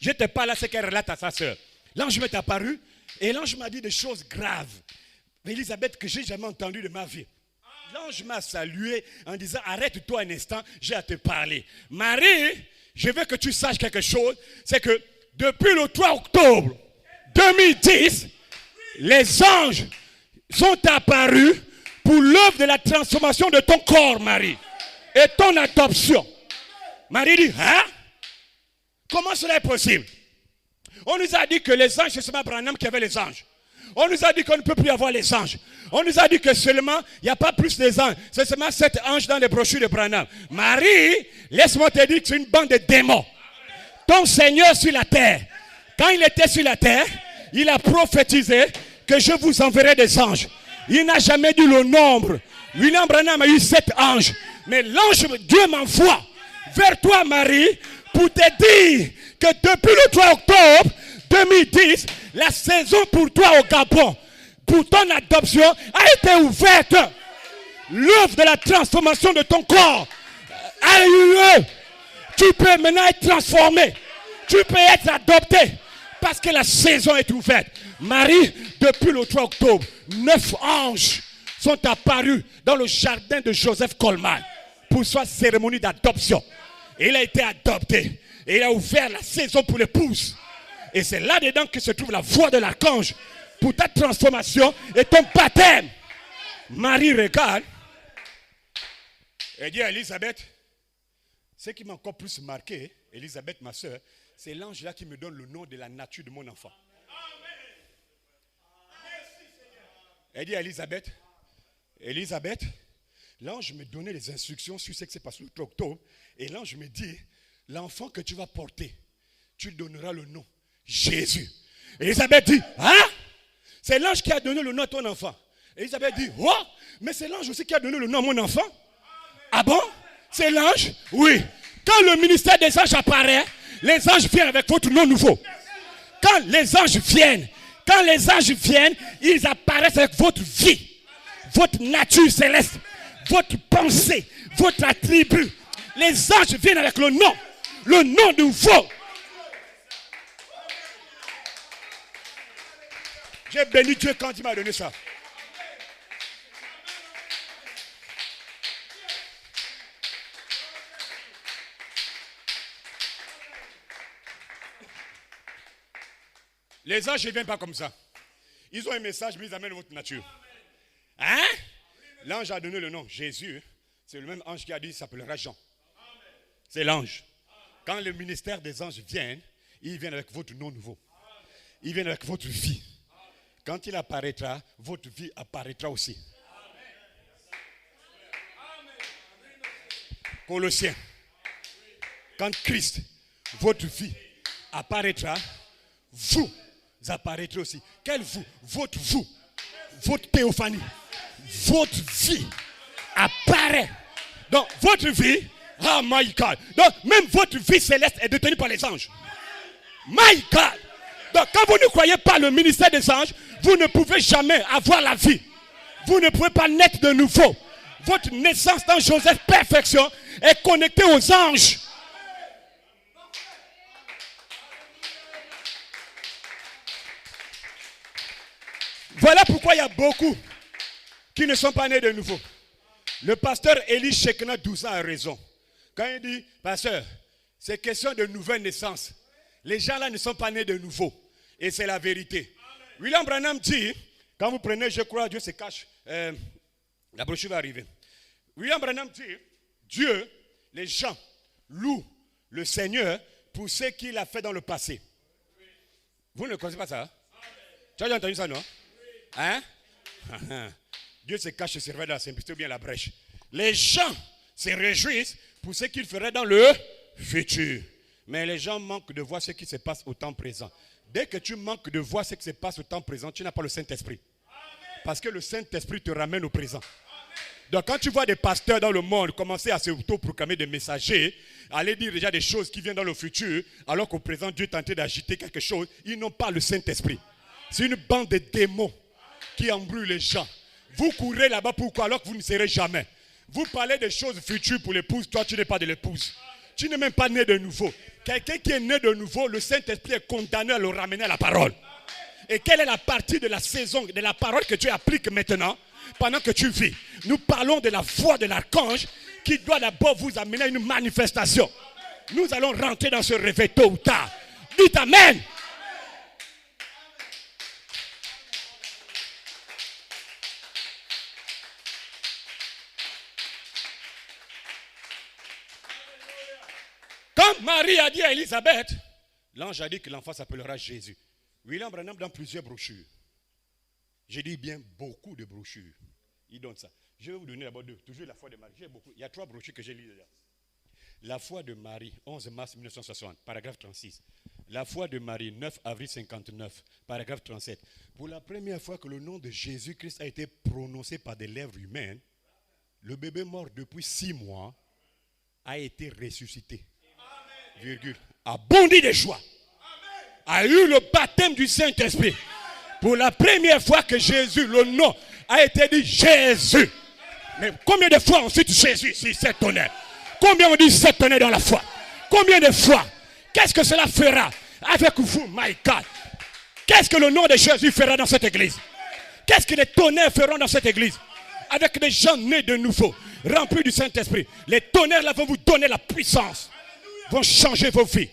Je te parle à ce qu'elle relate à sa soeur. L'ange m'est apparu et l'ange m'a dit des choses graves. Elisabeth, que j'ai jamais entendues de ma vie. L'ange m'a salué en disant, arrête-toi un instant, j'ai à te parler. Marie, je veux que tu saches quelque chose, c'est que depuis le 3 octobre 2010, les anges sont apparus pour l'œuvre de la transformation de ton corps, Marie, et ton adoption. Marie dit, hein? Comment cela est possible? On nous a dit que les anges, c'est seulement Branham qui avait les anges. On nous a dit qu'on ne peut plus avoir les anges. On nous a dit que seulement, il n'y a pas plus des anges. C'est seulement 7 anges dans les brochures de Branham. Marie, laisse-moi te dire que c'est une bande de démons. Ton Seigneur sur la terre, quand il était sur la terre, il a prophétisé que je vous enverrai des anges. Il n'a jamais dit le nombre. William Branham a eu 7 anges. Mais l'ange, Dieu m'envoie vers toi, Marie, pour te dire que depuis le 3 octobre 2010, la saison pour toi au Gabon, pour ton adoption, a été ouverte. L'œuvre de la transformation de ton corps a eu lieu. Tu peux maintenant être transformé. Tu peux être adopté parce que la saison est ouverte. Marie, depuis le 3 octobre, 9 anges sont apparus dans le jardin de Joseph Coleman pour sa cérémonie d'adoption. Il a été adopté et il a ouvert la saison pour l'épouse. Et c'est là-dedans que se trouve la voix de l'archange pour ta transformation et ton baptême. Marie regarde et dit à Elisabeth, ce qui m'a encore plus marqué, Elisabeth, ma soeur, c'est l'ange là qui me donne le nom de la nature de mon enfant. Elle dit à Elisabeth, Elisabeth, l'ange me donnait les instructions sur ce qui s'est passé le 3 octobre. Et l'ange me dit, l'enfant que tu vas porter, tu donneras le nom Jésus. Elisabeth dit, hein? C'est l'ange qui a donné le nom à ton enfant. Elisabeth dit, oh, mais c'est l'ange aussi qui a donné le nom à mon enfant. Ah bon? C'est l'ange? Oui. Quand le ministère des anges apparaît, les anges viennent avec votre nom nouveau. Quand les anges viennent, ils apparaissent avec votre vie, votre nature céleste, votre pensée, votre attribut. Les anges viennent avec le nom nouveau. J'ai béni Dieu quand il m'a donné ça. Les anges ne viennent pas comme ça. Ils ont un message, mais ils amènent votre nature. Hein? L'ange a donné le nom Jésus. C'est le même ange qui a dit qu'il s'appellera Jean. C'est l'ange. Quand le ministère des anges viennent, ils viennent avec votre nom nouveau. Ils viennent avec votre vie. Quand il apparaîtra, votre vie apparaîtra aussi. Colossiens. Quand Christ, votre vie, apparaîtra, vous apparaîtrez aussi. Quelle vous? Votre théophanie, votre vie apparaît. Donc, votre vie, oh my God. Donc, même votre vie céleste est détenue par les anges. My God. Donc, quand vous ne croyez pas le ministère des anges, vous ne pouvez jamais avoir la vie. Vous ne pouvez pas naître de nouveau. Votre naissance dans Joseph Perfection est connectée aux anges. Voilà pourquoi il y a beaucoup qui ne sont pas nés de nouveau. Le pasteur Élie Shekina Douza a raison. Quand il dit, pasteur, c'est question de nouvelle naissance. Les gens là ne sont pas nés de nouveau. Et c'est la vérité. William Branham dit, quand vous prenez, je crois, Dieu se cache, la brochure va arriver. William Branham dit, Dieu, les gens louent le Seigneur pour ce qu'il a fait dans le passé. Vous ne connaissez pas ça? Hein? Tu as déjà entendu ça, non? Hein? Dieu se cache et se révèle dans la simplicité ou bien la brèche. Les gens se réjouissent pour ce qu'il ferait dans le futur. Mais les gens manquent de voir ce qui se passe au temps présent. Dès que tu manques de voir ce qui se passe au temps présent, tu n'as pas le Saint-Esprit. Parce que le Saint-Esprit te ramène au présent. Donc quand tu vois des pasteurs dans le monde commencer à s'auto-proclamer des messagers, aller dire déjà des choses qui viennent dans le futur, alors qu'au présent Dieu est en train d'agiter quelque chose, ils n'ont pas le Saint-Esprit. C'est une bande de démons qui embrouille les gens. Vous courez là-bas pourquoi alors que vous ne serez jamais. Vous parlez des choses futures pour l'épouse, toi tu n'es pas de l'épouse. Tu n'es même pas né de nouveau. Quelqu'un qui est né de nouveau, le Saint-Esprit est condamné à le ramener à la parole. Et quelle est la partie de la saison, de la parole que tu appliques maintenant, pendant que tu vis? Nous parlons de la voix de l'archange qui doit d'abord vous amener à une manifestation. Nous allons rentrer dans ce réveil tôt ou tard. Dites Amen. Quand Marie a dit à Elisabeth, l'ange a dit que l'enfant s'appellera Jésus. William Branham dans plusieurs brochures. J'ai dit bien beaucoup de brochures. Il donne ça. Je vais vous donner d'abord deux. Toujours la foi de Marie. J'ai beaucoup. Il y a 3 brochures que j'ai lues déjà. La foi de Marie, 11 mars 1960, paragraphe 36. La foi de Marie, 9 avril 59, paragraphe 37. Pour la première fois que le nom de Jésus-Christ a été prononcé par des lèvres humaines, le bébé mort depuis 6 mois a été ressuscité. Virgule, a bondi de joie, a eu le baptême du Saint-Esprit. Pour la première fois que Jésus, le nom, a été dit Jésus. Mais combien de fois ensuite Jésus, si c'est tonnerre? Combien on dit c'est tonnerre dans la foi? Combien de fois? Qu'est-ce que cela fera avec vous, my God? Qu'est-ce que le nom de Jésus fera dans cette église? Qu'est-ce que les tonnerres feront dans cette église? Avec des gens nés de nouveau, remplis du Saint-Esprit. Les tonnerres là vont vous donner la puissance. Vont changer vos vies.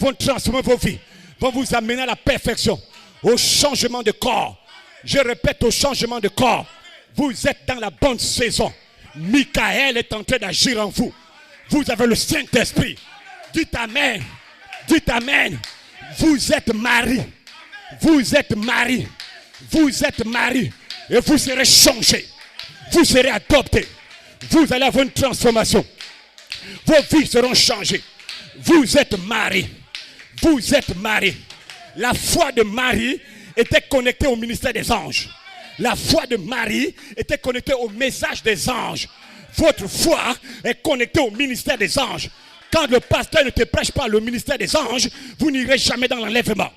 Vont transformer vos vies. Vont vous amener à la perfection. Au changement de corps. Je répète, au changement de corps. Vous êtes dans la bonne saison. Michael est en train d'agir en vous. Vous avez le Saint-Esprit. Dites Amen. Dites Amen. Vous êtes mari. Vous êtes mari. Vous êtes mari. Et vous serez changé. Vous serez adopté. Vous allez avoir une transformation. Vos vies seront changées. Vous êtes mari. Vous êtes mari. La foi de Marie était connectée au ministère des anges. La foi de Marie était connectée au message des anges. Votre foi est connectée au ministère des anges. Quand le pasteur ne te prêche pas le ministère des anges, vous n'irez jamais dans l'enlèvement.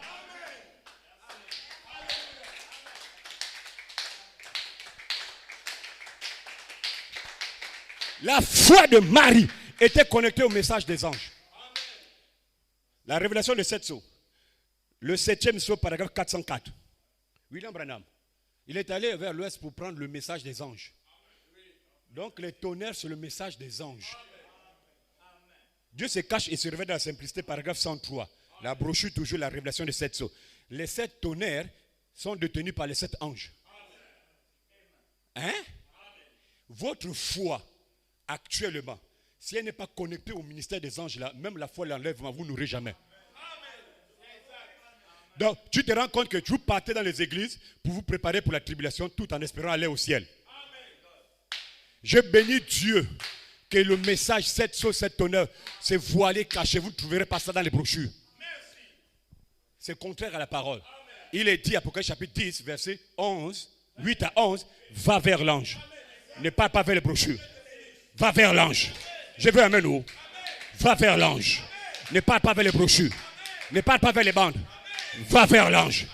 La foi de Marie était connectée au message des anges. La révélation de 7 sceaux. Le 7e sceau, paragraphe 404. William Branham. Il est allé vers l'ouest pour prendre le message des anges. Donc les tonnerres, c'est le message des anges. Dieu se cache et se révèle dans la simplicité, paragraphe 103. La brochure, toujours la révélation de 7 sceaux. Les 7 tonnerres sont détenus par les 7 anges. Hein? Votre foi, actuellement, si elle n'est pas connectée au ministère des anges, là, même la foi de l'enlèvement, vous n'aurez jamais. Donc, tu te rends compte que vous partez dans les églises pour vous préparer pour la tribulation tout en espérant aller au ciel. Je bénis Dieu que le message 7 sceaux, 7 tonnerres, c'est voilé, caché. Vous ne trouverez pas ça dans les brochures. C'est contraire à la parole. Il est dit, Apocalypse chapitre 10, verset 11, 8 à 11, va vers l'ange. Ne parle pas vers les brochures. Va vers l'ange. Je veux un menu. Va vers l'ange. Ne parle pas vers les brochures. Ne parle pas vers les bandes. Va vers l'ange.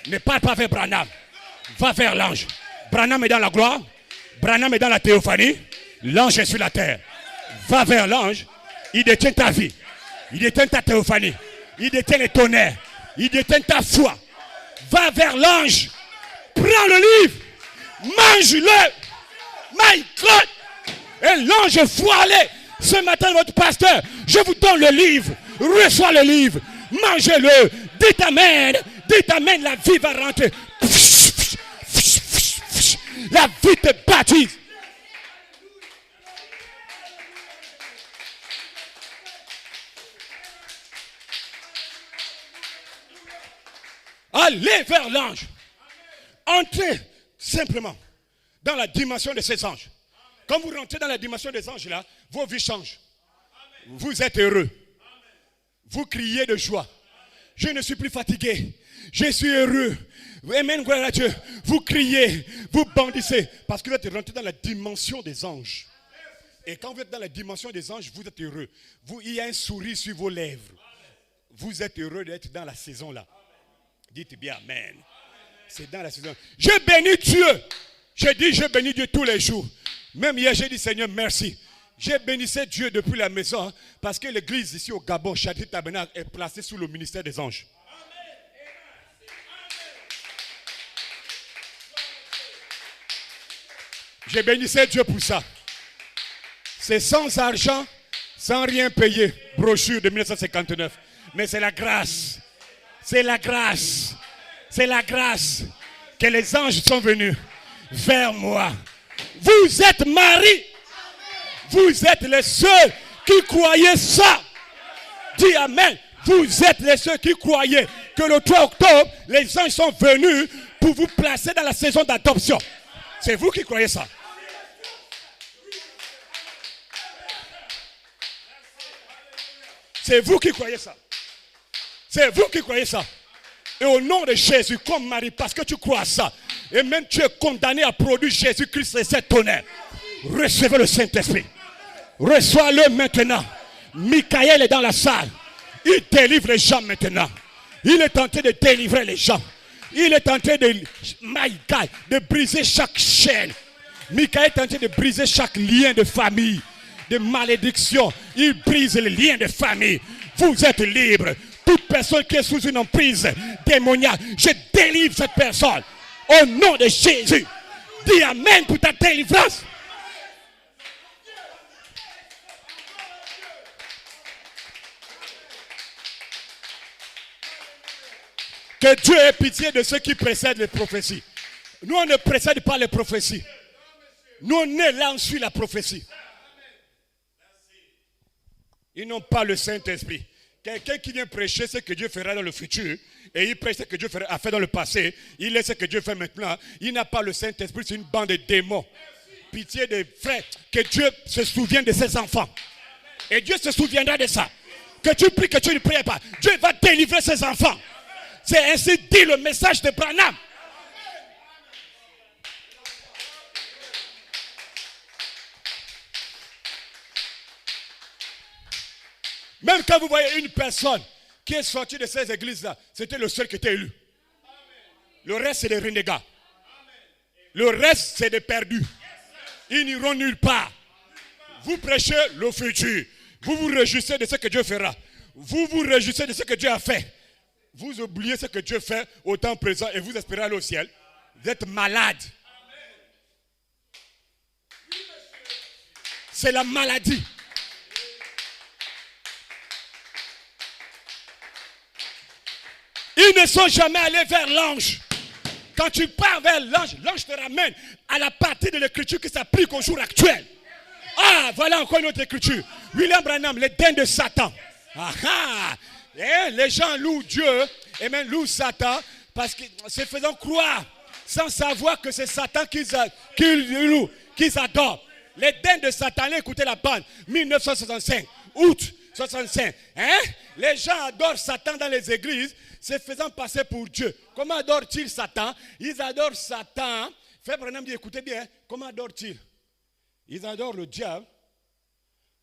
Ne parle pas vers Branham. Va vers l'ange. Branham est dans la gloire. Branham est dans la théophanie. L'ange est sur la terre. Va vers l'ange. Il détient ta vie. Il détient ta théophanie. Il détient les tonnerres. Il détient ta foi. Va vers l'ange. Prends le livre. Mange-le. My God. Et l'ange voilé. Ce matin, votre pasteur, je vous donne le livre. Reçois le livre. Mangez-le. Dites Amen. Dites Amen. La vie va rentrer. La vie te baptise. Allez vers l'ange. Entrez simplement dans la dimension de ces anges. Quand vous rentrez dans la dimension des anges là, vos vies changent. Vous êtes heureux. Vous criez de joie. Je ne suis plus fatigué. Je suis heureux. Amen, gloire à Dieu. Vous criez, vous bondissez. Parce que vous êtes rentré dans la dimension des anges. Et quand vous êtes dans la dimension des anges, vous êtes heureux. Il y a un sourire sur vos lèvres. Vous êtes heureux d'être dans la saison là. Dites bien Amen. C'est dans la saison. Je bénis Dieu. Je dis je bénis Dieu tous les jours. Même hier j'ai dit Seigneur merci. J'ai bénissé Dieu depuis la maison parce que l'église ici au Gabon, Chadri Tabernacle, est placée sous le ministère des anges. J'ai bénissé Dieu pour ça. C'est sans argent, sans rien payer. Brochure de 1959. Mais c'est la grâce. C'est la grâce. C'est la grâce que les anges sont venus vers moi. Vous êtes mariés. Vous êtes les seuls qui croyaient ça. Dis Amen. Vous êtes les seuls qui croyaient que le 3 octobre, les anges sont venus pour vous placer dans la saison d'adoption. C'est vous qui croyez ça. C'est vous qui croyez ça. C'est vous qui croyez ça. Et au nom de Jésus, comme Marie, parce que tu crois à ça, et même tu es condamné à produire Jésus-Christ et ses tonnerres. Recevez le Saint-Esprit. Reçois-le maintenant. Michael est dans la salle. Il délivre les gens maintenant. Il est en train de délivrer les gens. Il est en train de, my God, de briser chaque chaîne. Michael est en train de briser chaque lien de famille, de malédiction. Il brise les liens de famille. vous êtes libre. Toute personne qui est sous une emprise démoniaque, je délivre cette personne. Au nom de Jésus. Dis amen pour ta délivrance. Que Dieu ait pitié de ceux qui précèdent les prophéties. Nous, on ne précède pas les prophéties. Nous, on est là, on suit la prophétie. Ils n'ont pas le Saint-Esprit. Quelqu'un qui vient prêcher ce que Dieu fera dans le futur, et il prêche ce que Dieu a fait dans le passé, il est ce que Dieu fait maintenant, il n'a pas le Saint-Esprit, c'est une bande de démons. Pitié des frères, que Dieu se souvienne de ses enfants. Et Dieu se souviendra de ça. Que tu pries, que tu ne pries pas. Dieu va délivrer ses enfants. C'est ainsi dit le message de Branham. Même quand vous voyez une personne qui est sortie de ces églises-là, c'était le seul qui était élu. Le reste, c'est des renégats. Le reste, c'est des perdus. Ils n'iront nulle part. Vous prêchez le futur. Vous vous réjouissez de ce que Dieu fera. Vous vous réjouissez de ce que Dieu a fait. Vous oubliez ce que Dieu fait au temps présent et vous espérez aller au ciel. Vous êtes malade. C'est la maladie. Ils ne sont jamais allés vers l'ange. Quand tu pars vers l'ange, l'ange te ramène à la partie de l'écriture qui s'applique au jour actuel. Ah, voilà encore une autre écriture. William Branham, les dents de Satan. Ah, ah. Et les gens louent Dieu et même louent Satan parce qu'ils se faisant croire sans savoir que c'est Satan qu'ils louent, qu'ils adorent. Les dents de Satan, allez écouter la bande, 1965, août 65. Hein? Les gens adorent Satan dans les églises, se faisant passer pour Dieu. Comment adorent-ils Satan? Ils adorent Satan. Frère Branham dit, écoutez bien, comment adorent-ils? Ils adorent le diable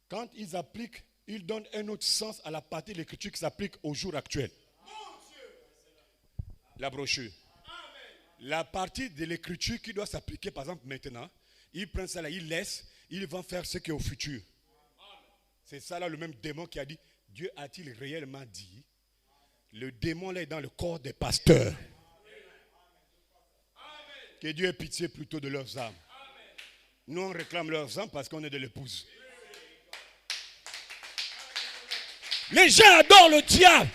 quand ils appliquent, ils donnent un autre sens à la partie de l'écriture qui s'applique au jour actuel. La brochure. La partie de l'écriture qui doit s'appliquer, par exemple, maintenant, ils prennent ça là, ils laissent, ils vont faire ce qui est au futur. C'est ça là le même démon qui a dit, Dieu a-t-il réellement dit? Le démon là est dans le corps des pasteurs. Que Dieu ait pitié plutôt de leurs âmes. Nous on réclame leurs âmes parce qu'on est de l'épouse. Les gens adorent le diable.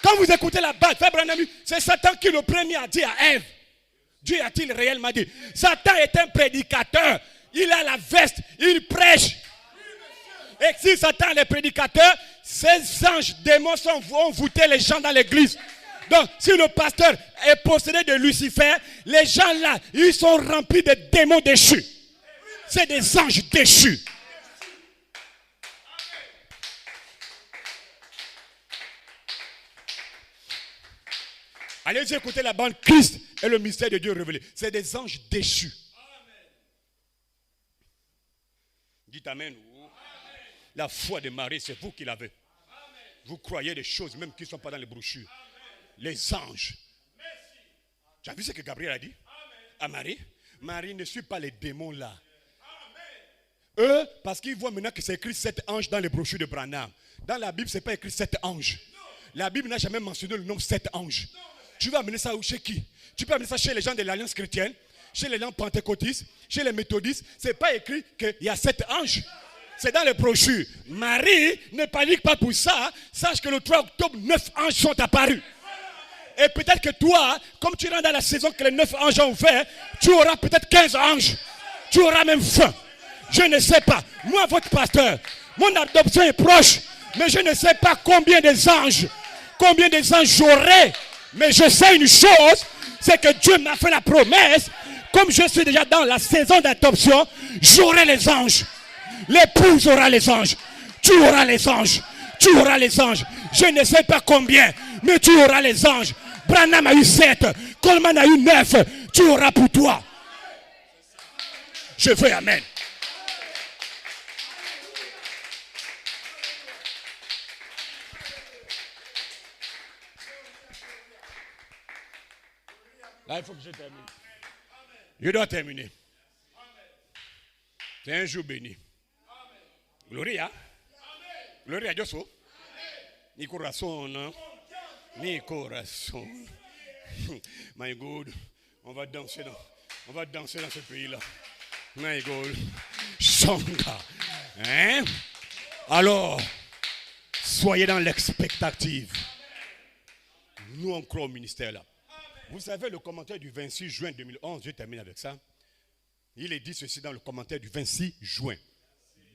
Quand vous écoutez la base, c'est Satan qui le premier a dit à Ève. Dieu a-t-il réellement dit? Satan est un prédicateur. Il a la veste, il prêche. Et si Satan est prédicateur, ces anges démons vont envoûter les gens dans l'église. Donc, si le pasteur est possédé de Lucifer, les gens là, ils sont remplis de démons déchus. C'est des anges déchus. Allez écouter la bande Christ et le mystère de Dieu révélé. C'est des anges déchus. Dites amen. La foi de Marie, c'est vous qui l'avez. Vous croyez des choses même qui ne sont pas dans les brochures. Les anges. Tu as vu ce que Gabriel a dit à Marie? Marie ne suit pas les démons là. Eux, parce qu'ils voient maintenant que c'est écrit 7 anges dans les brochures de Branham. Dans la Bible, ce n'est pas écrit 7 anges. La Bible n'a jamais mentionné le nom 7 anges. Tu vas amener ça chez qui? Tu peux amener ça chez les gens de l'Alliance chrétienne, chez les gens pentecôtistes, chez les méthodistes. Ce n'est pas écrit qu'il y a 7 anges. C'est dans les brochures. Marie, ne panique pas pour ça. Sache que le 3 octobre, 9 anges sont apparus. Et peut-être que toi, comme tu rentres dans la saison que les 9 anges ont ouvert, tu auras peut-être 15 anges. Tu auras même faim. Je ne sais pas. Moi, votre pasteur, mon adoption est proche. Mais je ne sais pas combien des anges j'aurai. Mais je sais une chose, c'est que Dieu m'a fait la promesse. Comme je suis déjà dans la saison d'adoption, j'aurai les anges. L'épouse aura les anges. Tu auras les anges. Tu auras les anges. Je ne sais pas combien, mais tu auras les anges. Branham a eu 7. Coleman a eu 9. Tu auras pour toi. Je veux amen. Là, il faut que je termine. Je dois terminer. C'est un jour béni. Gloria. Gloria a Dios. Mi corazon. Mi corazon. My God. On va danser dans ce pays-là. My God. Songa. Hein? Alors, soyez dans l'expectative. Nous, on croit au ministère là. Vous savez, le commentaire du 26 juin 2011, je termine avec ça. Il est dit ceci dans le commentaire du 26 juin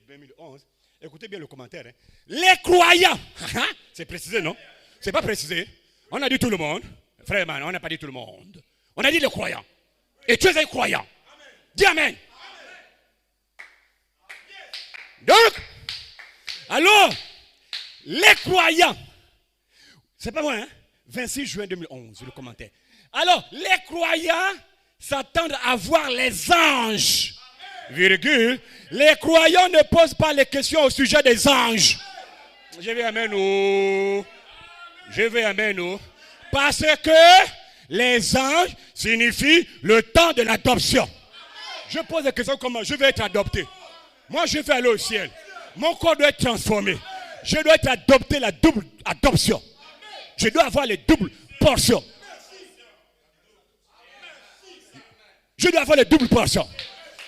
2011. Écoutez bien le commentaire. Hein. Les croyants. C'est précisé, non? C'est pas précisé. On a dit tout le monde. Frère man, on n'a pas dit tout le monde. On a dit les croyants. Et tu es un croyant. Dis amen. Donc, alors, les croyants. C'est pas moi, hein? 26 juin 2011, le commentaire. Alors, les croyants s'attendent à voir les anges. Virgule. Les croyants ne posent pas les questions au sujet des anges. Je vais amen. Parce que les anges signifient le temps de l'adoption. Je pose des questions comme je vais être adopté. Moi, je vais aller au ciel. Mon corps doit être transformé. Je dois être adopté, la double adoption. Je dois avoir les doubles portions. Je dois avoir les doubles portions.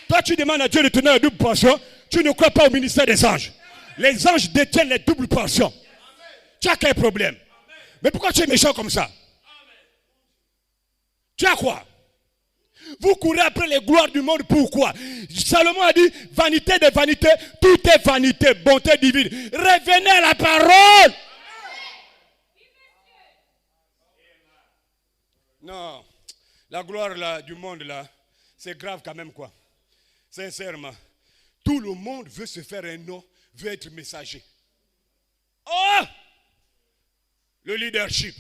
Toi, tu demandes à Dieu de tenir la double portion. Tu ne crois pas au ministère des anges. Les anges détiennent les doubles portions. Tu as quel problème? Mais pourquoi tu es méchant comme ça? Tu as quoi? Vous courez après les gloires du monde, pourquoi? Salomon a dit, vanité de vanité, tout est vanité, bonté divine. Revenez à la parole. Non, la gloire là, du monde là, c'est grave quand même quoi. Sincèrement, tout le monde veut se faire un nom, veut être messager. Oh! Le leadership.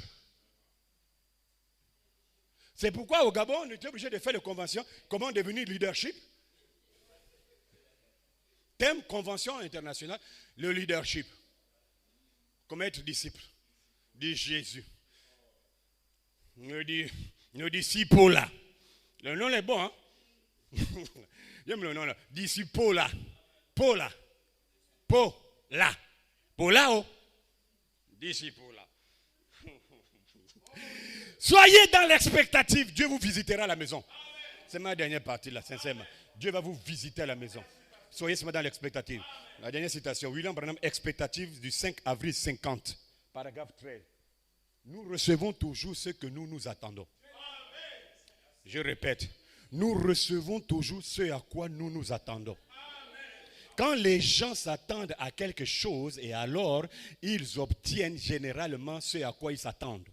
C'est pourquoi au Gabon, on était obligé de faire des conventions. Comment devenir leadership? Thème convention internationale, le leadership. Comment être disciple? Dit Jésus. Nous disciples là. Le nom est bon, hein? J'aime le nom là. Disciples là. Paula. Paula. Paula, oh. Disciples là. Soyez dans l'expectative. Dieu vous visitera à la maison. C'est ma dernière partie là, sincèrement. Dieu va vous visiter à la maison. Soyez seulement dans l'expectative. La dernière citation. William Branham, expectative du 5 avril 50. Paragraphe 13. Nous recevons toujours ce que nous attendons. Je répète. Nous recevons toujours ce à quoi nous nous attendons. Quand les gens s'attendent à quelque chose et alors ils obtiennent généralement ce à quoi ils s'attendent.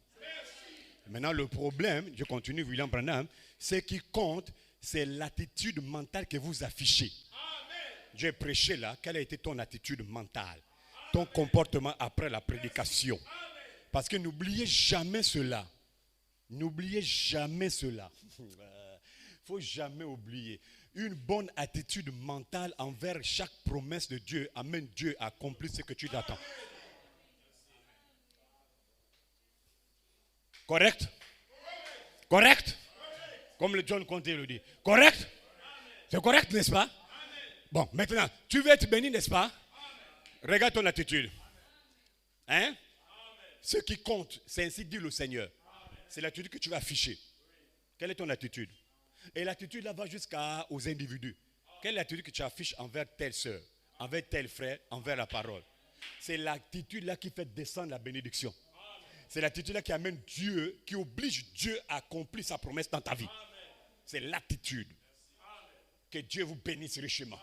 Maintenant le problème, je continue William Branham, ce qui compte, c'est l'attitude mentale que vous affichez. J'ai prêché là, quelle a été ton attitude mentale, ton comportement après la prédication. Parce que n'oubliez jamais cela. N'oubliez jamais cela. Il ne faut jamais oublier. Une bonne attitude mentale envers chaque promesse de Dieu amène Dieu à accomplir ce que tu t'attends. Correct? Correct? Comme le John Conté le dit. Correct? C'est correct, n'est-ce pas? Bon, maintenant, tu veux être béni, n'est-ce pas? Regarde ton attitude. Hein? Ce qui compte, c'est ainsi dit le Seigneur. C'est l'attitude que tu vas afficher. Quelle est ton attitude? Et l'attitude là va jusqu'aux individus. Quelle est l'attitude que tu affiches envers telle soeur, envers tel frère, envers la parole? C'est l'attitude là qui fait descendre la bénédiction. C'est l'attitude là qui amène Dieu, qui oblige Dieu à accomplir sa promesse dans ta vie. C'est l'attitude. Que Dieu vous bénisse richement.